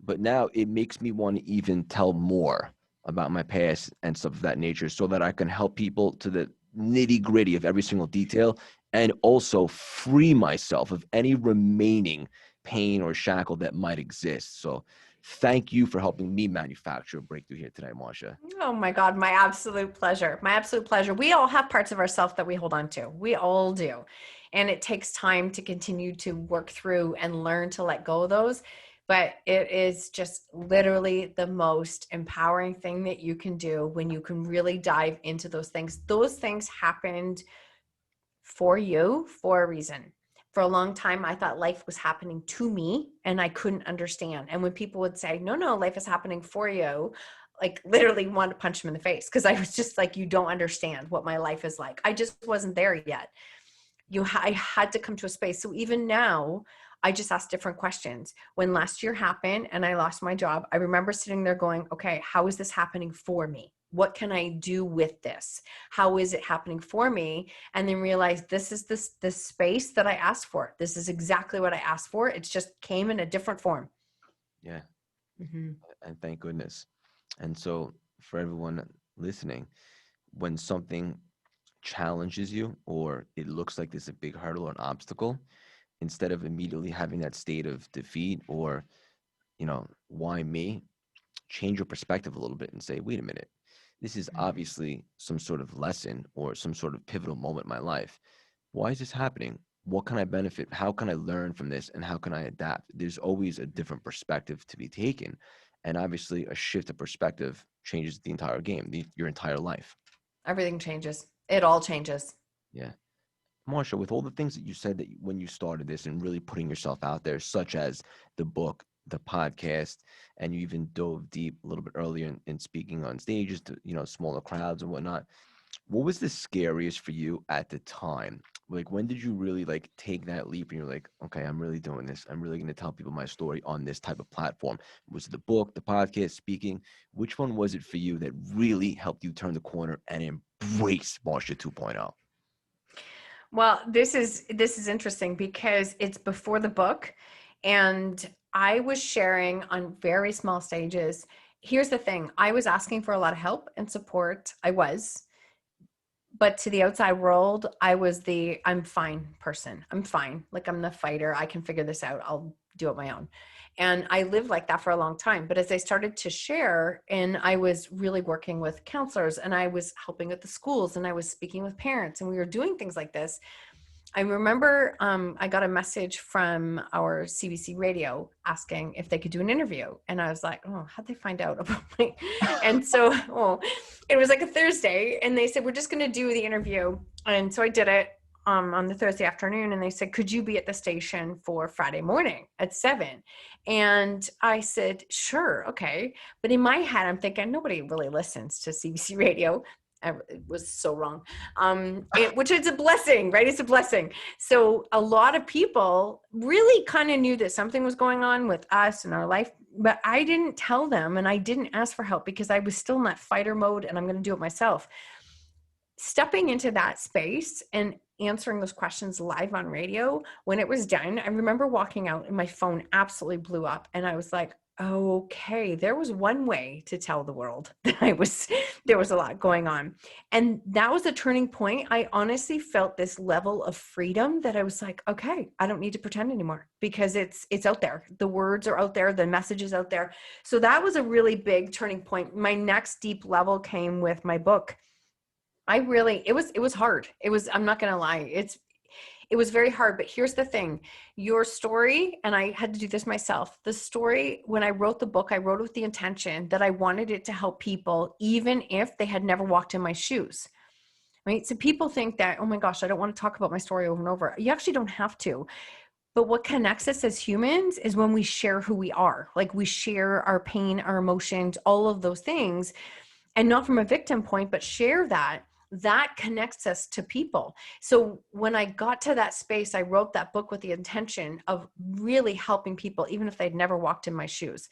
but now it makes me want to even tell more about my past and stuff of that nature so that I can help people to the nitty gritty of every single detail and also free myself of any remaining pain or shackle that might exist. So thank you for helping me manufacture a breakthrough here today, Marsha. Oh my God, my absolute pleasure. My absolute pleasure. We all have parts of ourselves that we hold on to. We all do. And it takes time to continue to work through and learn to let go of those. But it is just literally the most empowering thing that you can do when you can really dive into those things. Those things happened for you for a reason. For a long time, I thought life was happening to me and I couldn't understand. And when people would say, no, life is happening for you, like literally wanted to punch them in the face because I was just like, you don't understand what my life is like. I just wasn't there yet. I had to come to a space. So even now, I just ask different questions. When last year happened and I lost my job, I remember sitting there going, okay, how is this happening for me? What can I do with this? How is it happening for me? And then realize this is this space that I asked for. This is exactly what I asked for. It just came in a different form. Yeah. Mm-hmm. And thank goodness. And so for everyone listening, when something challenges you or it looks like there's a big hurdle or an obstacle, instead of immediately having that state of defeat or, why me, change your perspective a little bit and say, wait a minute, this is obviously some sort of lesson or some sort of pivotal moment in my life. Why is this happening? What can I benefit? How can I learn from this? And how can I adapt? There's always a different perspective to be taken. And obviously a shift of perspective changes the entire game, your entire life. Everything changes. It all changes. Yeah. Marsha, with all the things that you said that when you started this and really putting yourself out there, such as the book, the podcast, and you even dove deep a little bit earlier in speaking on stages to, smaller crowds and whatnot. What was the scariest for you at the time? Like, when did you really take that leap and you're like, okay, I'm really doing this. I'm really going to tell people my story on this type of platform. Was it the book, the podcast, speaking? Which one was it for you that really helped you turn the corner and embrace Marsha 2.0? Well, this is interesting because it's before the book, and I was sharing on very small stages. Here's the thing. I was asking for a lot of help and support. But to the outside world, I was the I'm fine person. I'm fine. Like, I'm the fighter. I can figure this out. I'll do it my own. And I lived like that for a long time. But as I started to share, and I was really working with counselors, and I was helping at the schools, and I was speaking with parents, and we were doing things like this, I remember I got a message from our CBC radio asking if they could do an interview. And I was like, oh, how'd they find out about me? And so it was like a Thursday, and they said, we're just going to do the interview. And so I did it on the Thursday afternoon, and they said, could you be at the station for Friday morning at 7? And I said, sure, okay. But in my head, I'm thinking, nobody really listens to CBC radio. It was so wrong, which is a blessing, right? It's a blessing. So a lot of people really kind of knew that something was going on with us in our life, but I didn't tell them, and I didn't ask for help because I was still in that fighter mode, and I'm going to do it myself. Stepping into that space and answering those questions live on radio, when it was done, I remember walking out and my phone absolutely blew up, and I was like, okay, there was one way to tell the world that there was a lot going on. And that was a turning point. I honestly felt this level of freedom that I was like, okay, I don't need to pretend anymore because it's out there. The words are out there. The message is out there. So that was a really big turning point. My next deep level came with my book. It was hard. I'm not going to lie. It was very hard, but here's the thing. Your story, and I had to do this myself, the story, when I wrote the book, I wrote it with the intention that I wanted it to help people, even if they had never walked in my shoes, right? So people think that, oh my gosh, I don't want to talk about my story over and over. You actually don't have to. But what connects us as humans is when we share who we are. Like, we share our pain, our emotions, all of those things, and not from a victim point, but share that connects us to people. So when I got to that space, I wrote that book with the intention of really helping people, even if they'd never walked in my shoes.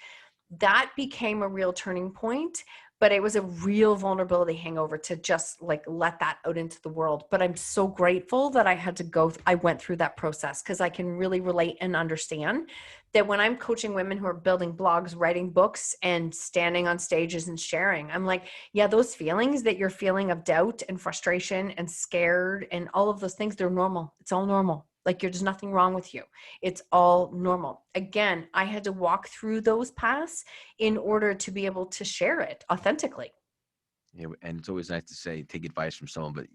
That became a real turning point, but it was a real vulnerability hangover to just let that out into the world. But I'm so grateful that I went through that process, because I can really relate and understand that when I'm coaching women who are building blogs, writing books, and standing on stages and sharing, I'm like, yeah, those feelings that you're feeling of doubt and frustration and scared and all of those things, they're normal. It's all normal. Like, there's nothing wrong with you. It's all normal. Again, I had to walk through those paths in order to be able to share it authentically. Yeah, and it's always nice to say, take advice from someone, but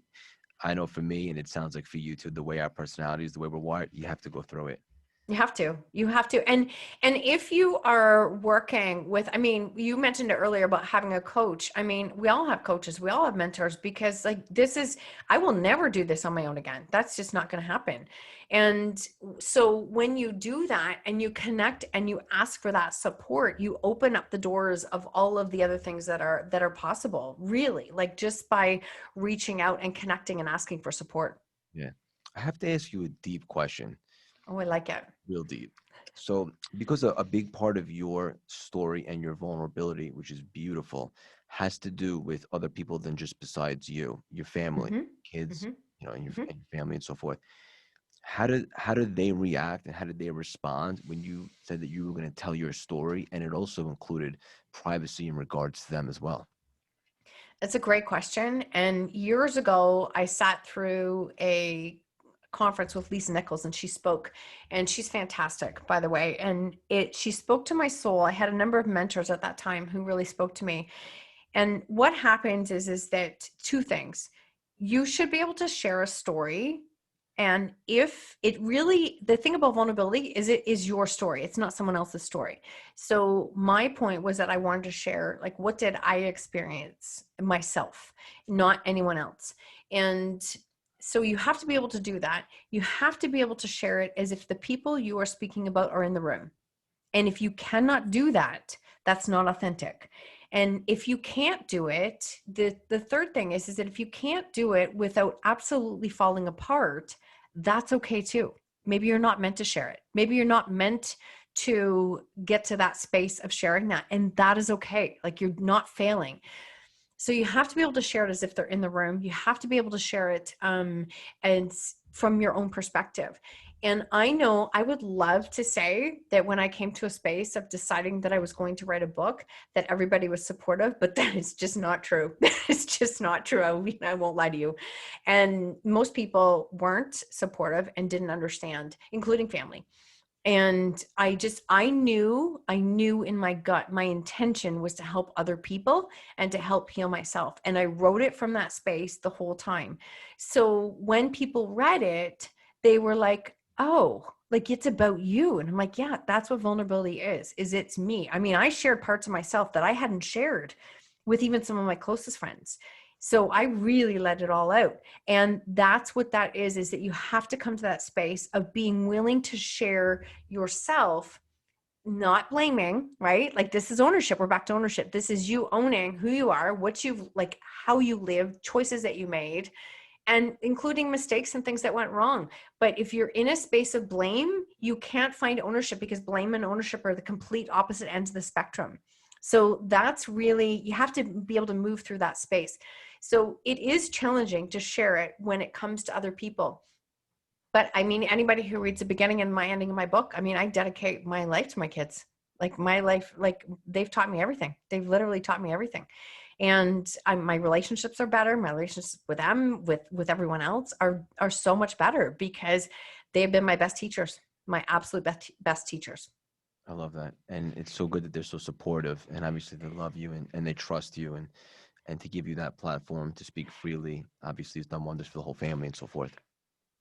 I know for me, and it sounds like for you too, the way our personalities, the way we're wired, you have to go through it. You have to. And if you are working with, I mean, you mentioned it earlier about having a coach. I mean, we all have coaches, we all have mentors, because I will never do this on my own again. That's just not going to happen. And so when you do that and you connect and you ask for that support, you open up the doors of all of the other things that are possible, really, like just by reaching out and connecting and asking for support. Yeah. I have to ask you a deep question. Oh, I like it. Real deep. So because a big part of your story and your vulnerability, which is beautiful, has to do with other people than just besides you, your family, Mm-hmm. kids, Mm-hmm. you know, and your, Mm-hmm. and your family and so forth. How did they react and how did they respond when you said that you were going to tell your story, and it also included privacy in regards to them as well? It's a great question. And years ago, I sat through a conference with Lisa Nichols, and she spoke, and she's fantastic, by the way. And she spoke to my soul. I had a number of mentors at that time who really spoke to me. And what happens is that two things. You should be able to share a story. And if it really, the thing about vulnerability is it is your story. It's not someone else's story. So my point was that I wanted to share, like, what did I experience myself, not anyone else. And so you have to be able to do that. You have to be able to share it as if the people you are speaking about are in the room. And if you cannot do that, that's not authentic. And if you can't do it, the third thing is that if you can't do it without absolutely falling apart, that's okay too. Maybe you're not meant to share it. Maybe you're not meant to get to that space of sharing that. And that is okay. Like, you're not failing. So you have to be able to share it as if they're in the room. You have to be able to share it and from your own perspective. And I know I would love to say that when I came to a space of deciding that I was going to write a book, that everybody was supportive, but that is just not true. It's just not true. I won't lie to you. And most people weren't supportive and didn't understand, including family. And I knew in my gut, my intention was to help other people and to help heal myself. And I wrote it from that space the whole time. So when people read it, they were like, oh, like, it's about you. And I'm like, yeah, that's what vulnerability is it's me. I mean, I shared parts of myself that I hadn't shared with even some of my closest friends. So I really let it all out. And that's what that is that you have to come to that space of being willing to share yourself, not blaming, right? Like, this is ownership. We're back to ownership. This is you owning who you are, what you've, like, how you live, choices that you made, and including mistakes and things that went wrong. But if you're in a space of blame, you can't find ownership, because blame and ownership are the complete opposite ends of the spectrum. So that's really, you have to be able to move through that space. So it is challenging to share it when it comes to other people. But I mean, anybody who reads the beginning and my ending of my book, I mean, I dedicate my life to my kids. Like, my life, like, they've taught me everything. They've literally taught me everything. And my relationships are better. My relationships with them, with everyone else are so much better, because they've been my best teachers, my absolute best teachers. I love that. And it's so good that they're so supportive, and obviously they love you and they trust you, and to give you that platform to speak freely, obviously, has done wonders for the whole family and so forth.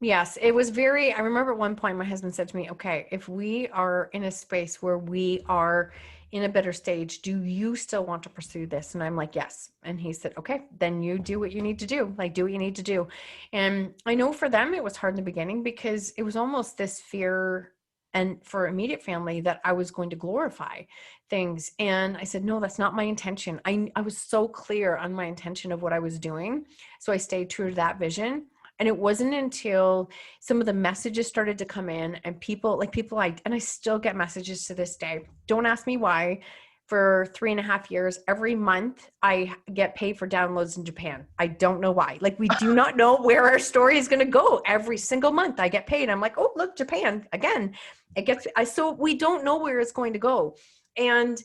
Yes, it was very, I remember at one point my husband said to me, okay, if we are in a space where we are in a better stage, do you still want to pursue this? And I'm like, yes. And he said, okay, then you do what you need to do. Like, do what you need to do. And I know for them, it was hard in the beginning, because it was almost this fear, and for immediate family, that I was going to glorify things. And I said, no, that's not my intention. I was so clear on my intention of what I was doing. So I stayed true to that vision. And it wasn't until some of the messages started to come in, and and I still get messages to this day. Don't ask me why. For 3.5 years, every month I get paid for downloads in Japan. I don't know why. Like, we do not know where our story is going to go. Every single month I get paid. I'm like, oh, look, Japan again. So we don't know where it's going to go. And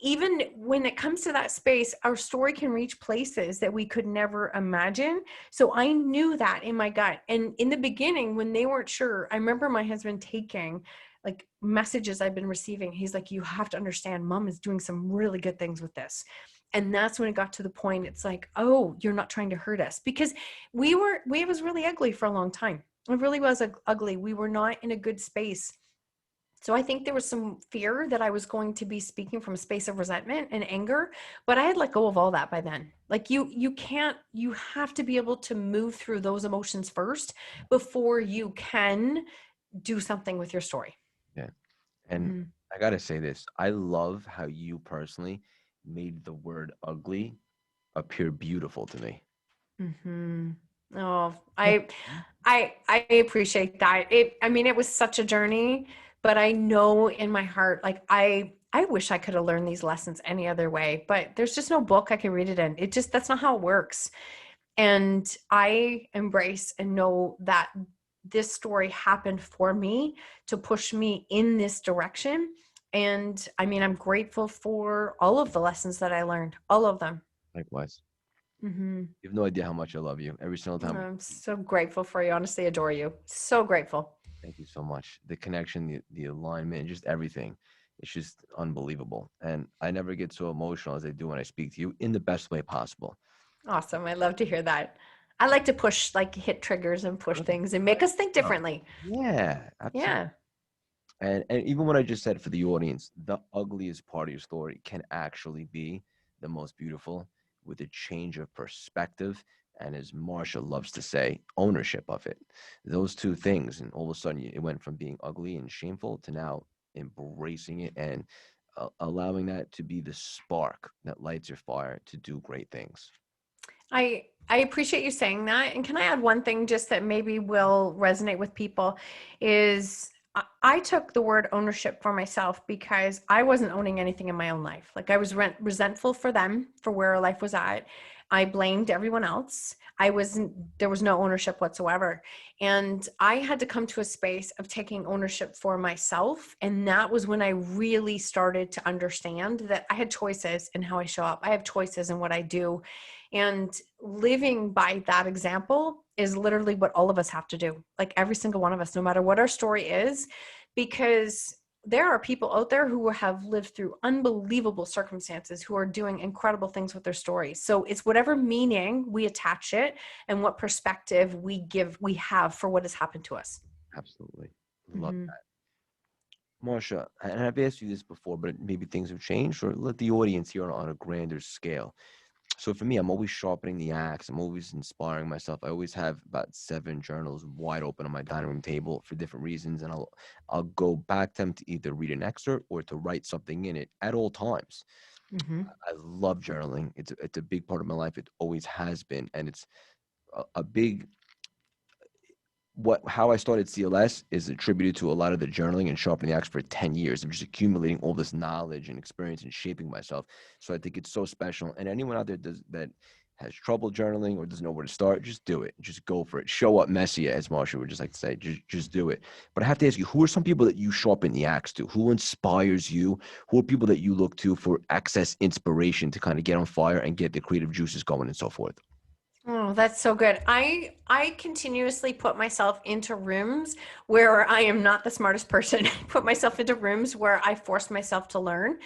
even when it comes to that space, our story can reach places that we could never imagine. So I knew that in my gut. And in the beginning, when they weren't sure, I remember my husband taking, like, messages I've been receiving. He's like, you have to understand, Mom is doing some really good things with this. And that's when it got to the point, it's like, oh, you're not trying to hurt us, because we was really ugly for a long time. It really was ugly. We were not in a good space. So I think there was some fear that I was going to be speaking from a space of resentment and anger, but I had let go of all that by then. Like, you have to be able to move through those emotions first before you can do something with your story. Yeah. And Mm-hmm. I got to say this. I love how you personally made the word ugly appear beautiful to me. Mm-hmm. Oh, I appreciate that. I mean, it was such a journey, but I know in my heart, like, I I wish I could have learned these lessons any other way, but there's just no book I can read it in. That's not how it works. And I embrace and know that this story happened for me to push me in this direction. And I mean, I'm grateful for all of the lessons that I learned, all of them. Likewise. Mm-hmm. You have no idea how much I love you every single time. I'm so grateful for you. Honestly, adore you. So grateful. Thank you so much. The connection, the alignment, just everything. It's just unbelievable. And I never get so emotional as I do when I speak to you in the best way possible. Awesome. I love to hear that. I like to push, like hit triggers and push things and make us think differently. Yeah, absolutely. Yeah. And even what I just said for the audience, the ugliest part of your story can actually be the most beautiful with a change of perspective. And as Marsha loves to say, ownership of it. Those two things. And all of a sudden, it went from being ugly and shameful to now embracing it and allowing that to be the spark that lights your fire to do great things. I appreciate you saying that. And can I add one thing just that maybe will resonate with people is I took the word ownership for myself because I wasn't owning anything in my own life. Like I was resentful for them, for where life was at. I blamed everyone else. There was no ownership whatsoever. And I had to come to a space of taking ownership for myself. And that was when I really started to understand that I had choices in how I show up. I have choices in what I do. And living by that example is literally what all of us have to do. Like every single one of us, no matter what our story is, because there are people out there who have lived through unbelievable circumstances who are doing incredible things with their stories. So it's whatever meaning we attach it and what perspective we have for what has happened to us. Absolutely. Love that. Marsha, and I've asked you this before, but maybe things have changed, or let the audience hear on a grander scale. So for me, I'm always sharpening the axe. I'm always inspiring myself. I always have about 7 journals wide open on my dining room table for different reasons. And I'll go back to them to either read an excerpt or to write something in it at all times. Mm-hmm. I love journaling. It's a big part of my life. It always has been. And it's a big how I started CLS is attributed to a lot of the journaling and sharpening the axe for 10 years. I'm just accumulating all this knowledge and experience and shaping myself. So I think it's so special. And anyone out there that has trouble journaling or doesn't know where to start, just do it. Just go for it. Show up messy, as Marsha would just like to say. Just do it. But I have to ask you, who are some people that you sharpen the axe to? Who inspires you? Who are people that you look to for access inspiration to kind of get on fire and get the creative juices going and so forth? Oh, that's so good. I continuously put myself into rooms where I am not the smartest person. I put myself into rooms where I force myself to learn.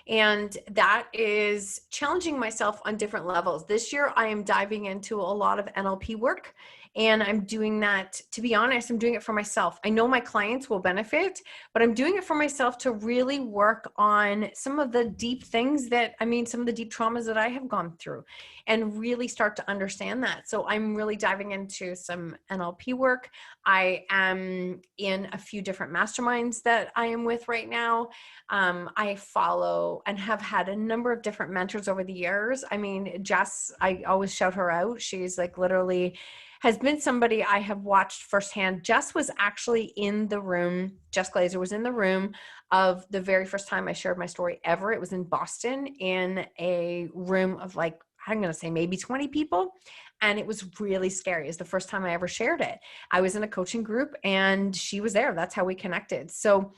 And that is challenging myself on different levels. This year, I am diving into a lot of NLP work. And I'm doing that, to be honest, I'm doing it for myself. I know my clients will benefit, but I'm doing it for myself to really work on some of the deep things some of the deep traumas that I have gone through and really start to understand that. So I'm really diving into some NLP work. I am in a few different masterminds that I am with right now. I follow and have had a number of different mentors over the years. I mean, Jess, I always shout her out. She's like literally has been somebody I have watched firsthand. Jess was actually in the room. Jess Glazer was in the room of the very first time I shared my story ever. It was in Boston in a room of like, I'm going to say maybe 20 people. And it was really scary. It's the first time I ever shared it. I was in a coaching group and she was there. That's how we connected. So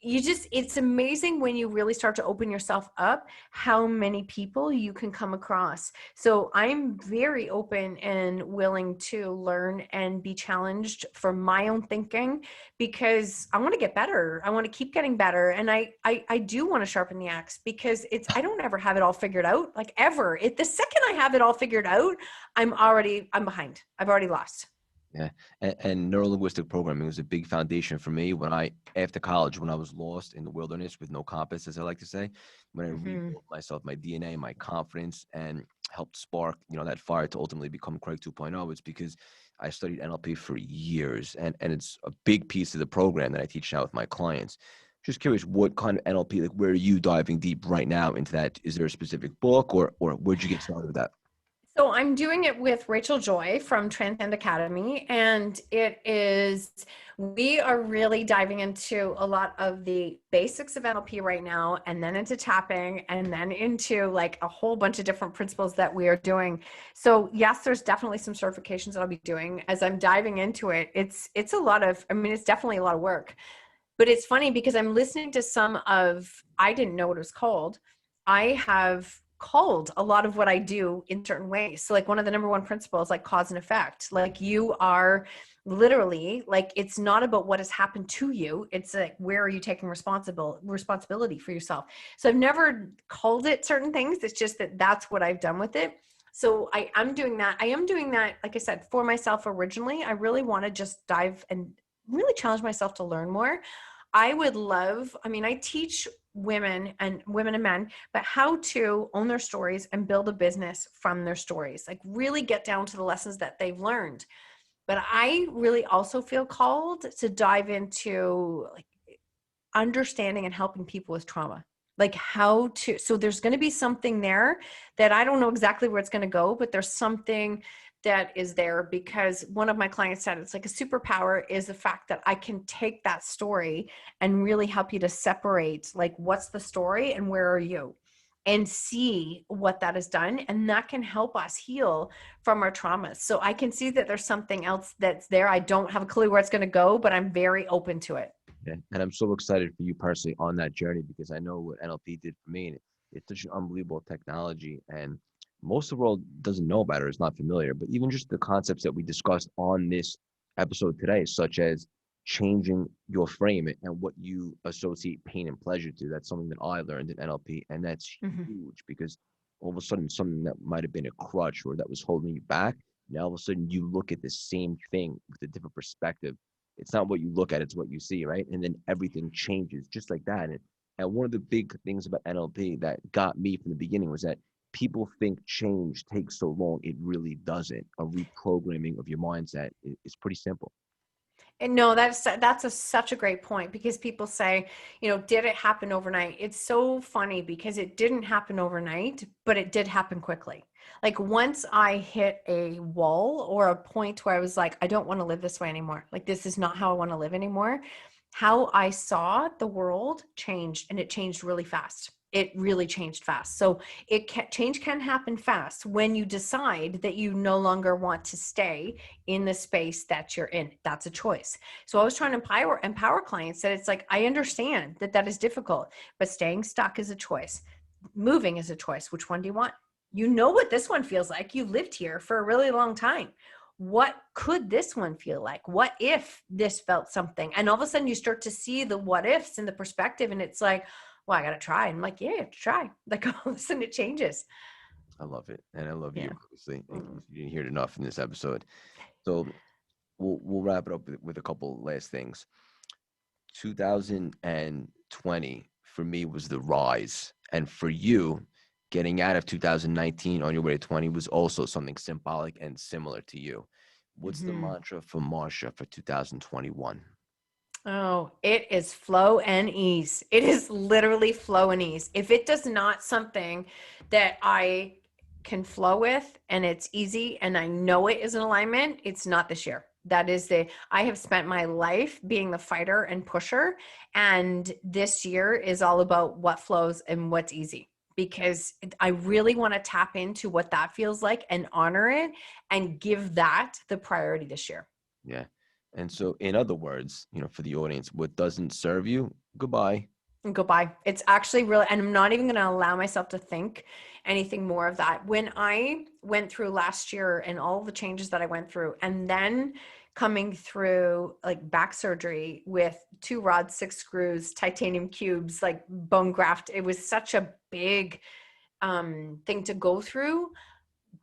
it's amazing when you really start to open yourself up, how many people you can come across. So I'm very open and willing to learn and be challenged for my own thinking because I want to get better. I want to keep getting better. And I do want to sharpen the axe because I don't ever have it all figured out, like ever. The second I have it all figured out, I'm behind. I've already lost. Yeah. And neuro-linguistic programming was a big foundation for me after college, when I was lost in the wilderness with no compass, as I like to say, when I rebuilt myself, my DNA, my confidence, and helped spark, that fire to ultimately become Craig 2.0. It's because I studied NLP for years, and it's a big piece of the program that I teach now with my clients. Just curious, what kind of NLP, like where are you diving deep right now into that? Is there a specific book or where'd you get started with that? So I'm doing it with Rachel Joy from Transcend Academy, and we are really diving into a lot of the basics of NLP right now, and then into tapping, and then into like a whole bunch of different principles that we are doing. So yes, there's definitely some certifications that I'll be doing as I'm diving into it. It's a lot of, I mean, it's definitely a lot of work, but it's funny because I'm listening to I didn't know what it was called. I have called a lot of what I do in certain ways. So like one of the number one principles, like cause and effect, like you are literally like, it's not about what has happened to you. It's like, where are you taking responsibility for yourself? So I've never called it certain things. It's just that that's what I've done with it. So I am doing that. Like I said, for myself originally. I really want to just dive and really challenge myself to learn more. I teach women and men, but how to own their stories and build a business from their stories, like really get down to the lessons that they've learned. But I really also feel called to dive into like understanding and helping people with trauma, like so there's going to be something there that I don't know exactly where it's going to go, but there's something that is there, because one of my clients said it's like a superpower is the fact that I can take that story and really help you to separate like what's the story and where are you, and see what that has done, and that can help us heal from our traumas. So I can see that there's something else that's there. I don't have a clue where it's going to go, but I'm very open to it. Yeah. And I'm so excited for you personally on that journey, because I know what NLP did for me. And it's such an unbelievable technology. And most of the world doesn't know about it, or is not familiar. But even just the concepts that we discussed on this episode today, such as changing your frame and what you associate pain and pleasure to, that's something that I learned in NLP. And that's huge, because all of a sudden something that might have been a crutch or that was holding you back, now all of a sudden you look at the same thing with a different perspective. It's not what you look at, it's what you see, right? And then everything changes just like that. And one of the big things about NLP that got me from the beginning was that people think change takes so long. It really doesn't. A reprogramming of your mindset is pretty simple. And no, such a great point, because people say, did it happen overnight? It's so funny because it didn't happen overnight, but it did happen quickly. Like once I hit a wall or a point where I was like, I don't want to live this way anymore. Like, this is not how I want to live anymore. How I saw the world changed, and it changed really fast. It really changed fast. So change can happen fast when you decide that you no longer want to stay in the space that you're in. That's a choice. So I was trying to empower clients that it's like, I understand that is difficult, but staying stuck is a choice. Moving is a choice. Which one do you want? You know what this one feels like. You lived here for a really long time. What could this one feel like? What if this felt something? And all of a sudden you start to see the what ifs in the perspective, and it's like, well, I got to try. And I'm like, yeah, you have to try. Like all of a sudden it changes. I love it. And I love Yeah. you, obviously. You didn't hear it enough in this episode. So we'll wrap it up with a couple last things. 2020 for me was the rise. And for you, getting out of 2019 on your way to 20 was also something symbolic and similar to you. What's the mantra for Marsha for 2021? Oh, it is flow and ease. It is literally flow and ease. If it does not something that I can flow with and it's easy and I know it is in alignment, it's not this year. I have spent my life being the fighter and pusher, and this year is all about what flows and what's easy, because I really want to tap into what that feels like and honor it and give that the priority this year. Yeah. And so, in other words, for the audience, what doesn't serve you, goodbye. Goodbye. It's actually really, and I'm not even going to allow myself to think anything more of that. When I went through last year and all the changes that I went through, and then coming through like back surgery with 2 rods, 6 screws, titanium cubes, like bone graft, it was such a big thing to go through.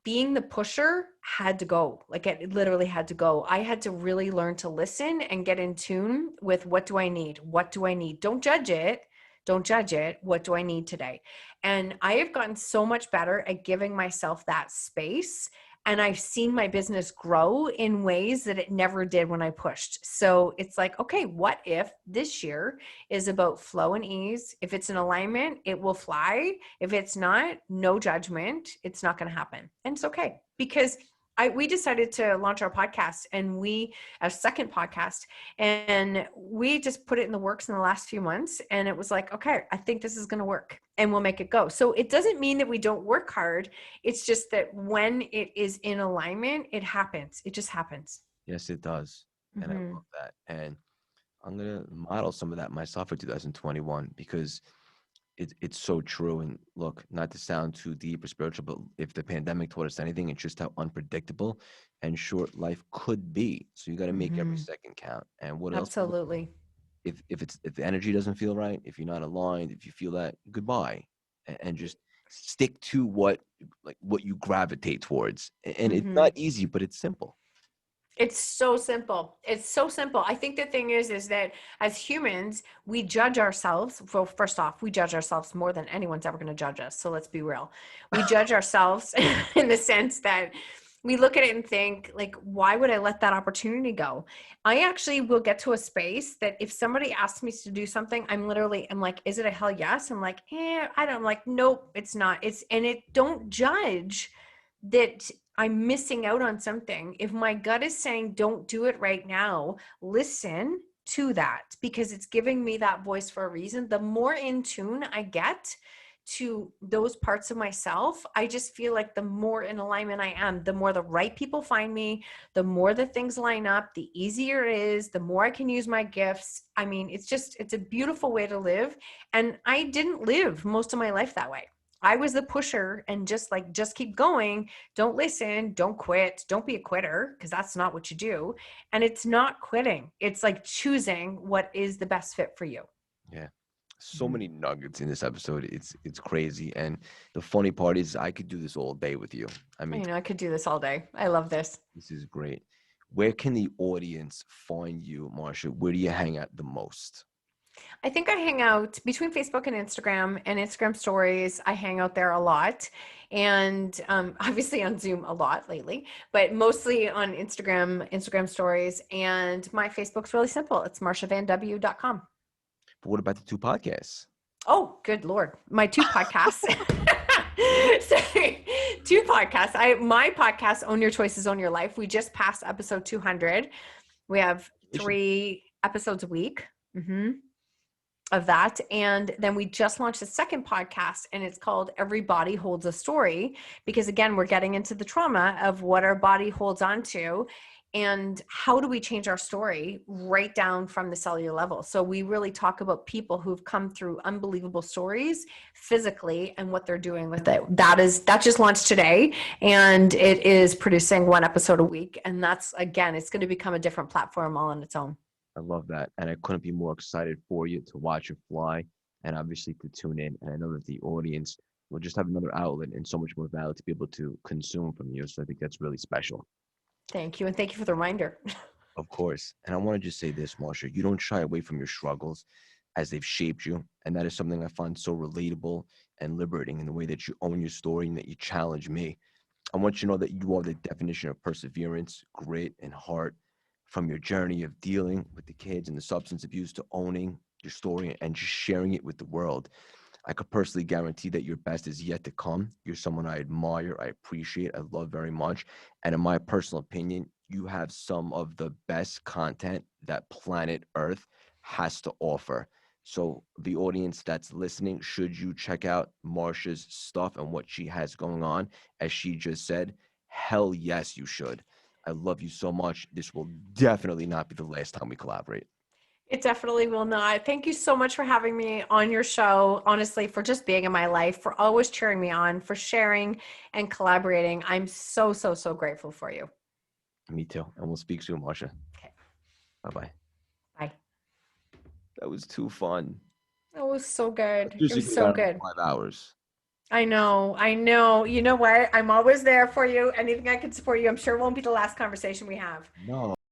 Being the pusher had to go. Like it literally had to go. I had to really learn to listen and get in tune with what do I need? What do I need? Don't judge it. Don't judge it. What do I need today? And I have gotten so much better at giving myself that space And I've seen my business grow in ways that it never did when I pushed. So it's like, okay, what if this year is about flow and ease? If it's in alignment, it will fly. If it's not, no judgment. It's not going to happen. And it's okay, because we decided to launch our podcast, and a second podcast, and we just put it in the works in the last few months. And it was like, okay, I think this is going to work, and we'll make it go. So it doesn't mean that we don't work hard. It's just that when it is in alignment, it happens. It just happens. Yes, it does. And I love that. And I'm going to model some of that myself for 2021, because it's so true. And look, not to sound too deep or spiritual, but if the pandemic taught us anything, it's just how unpredictable and short life could be. So you got to make every second count. And what else? Absolutely. If the energy doesn't feel right, if you're not aligned, if you feel that, goodbye, and just stick to what you gravitate towards. And it's not easy, but it's simple. It's so simple. It's so simple. I think the thing is that as humans, we judge ourselves. Well, first off, we judge ourselves more than anyone's ever going to judge us. So let's be real. We judge ourselves in the sense that we look at it and think, like, why would I let that opportunity go? I actually will get to a space that if somebody asks me to do something, I'm like, is it a hell yes? I'm like, I'm like, nope, it's not. Don't judge that I'm missing out on something. If my gut is saying, don't do it right now, listen to that, because it's giving me that voice for a reason. The more in tune I get to those parts of myself, I just feel like the more in alignment I am, the more the right people find me, the more the things line up, the easier it is, the more I can use my gifts. I mean, it's a beautiful way to live. And I didn't live most of my life that way. I was the pusher, and just keep going. Don't listen. Don't quit. Don't be a quitter, because that's not what you do. And it's not quitting. It's like choosing what is the best fit for you. Yeah. So many nuggets in this episode. It's crazy. And the funny part is I could do this all day with you. I mean, I could do this all day. I love this. This is great. Where can the audience find you, Marsha? Where do you hang out the most? I think I hang out between Facebook and Instagram stories. I hang out there a lot, and obviously on Zoom a lot lately, but mostly on Instagram stories. And my Facebook's really simple. It's marshavanw.com. But what about the two podcasts? Oh, good Lord. My two podcasts. Sorry, two podcasts. My podcast, Own Your Choices, Own Your Life. We just passed episode 200. We have 3 episodes a week. Of that. And then we just launched a second podcast, and it's called Every Body Holds a Story, because again, we're getting into the trauma of what our body holds on to and how do we change our story right down from the cellular level. So we really talk about people who've come through unbelievable stories physically and what they're doing with it. That just launched today, and it is producing 1 episode a week. And that's, again, it's going to become a different platform all on its own. I love that. And I couldn't be more excited for you to watch it fly, and obviously to tune in. And I know that the audience will just have another outlet and so much more value to be able to consume from you. So I think that's really special. Thank you. And thank you for the reminder. Of course. And I want to just say this, Marsha, you don't shy away from your struggles as they've shaped you. And that is something I find so relatable and liberating in the way that you own your story and that you challenge me. I want you to know that you are the definition of perseverance, grit, and heart. From your journey of dealing with the kids and the substance abuse to owning your story and just sharing it with the world. I could personally guarantee that your best is yet to come. You're someone I admire, I appreciate, I love very much. And in my personal opinion, you have some of the best content that planet Earth has to offer. So the audience that's listening, should you check out Marsha's stuff and what she has going on, as she just said, hell yes, you should. I love you so much. This will definitely not be the last time we collaborate. It definitely will not. Thank you so much for having me on your show. Honestly, for just being in my life, for always cheering me on, for sharing and collaborating. I'm so, so, so grateful for you. Me too. And we'll speak soon, Marsha. Okay. Bye-bye. Bye. That was too fun. That was so good. You're so good. 5 hours. I know. You know what? I'm always there for you. Anything I can support you. I'm sure it won't be the last conversation we have. No.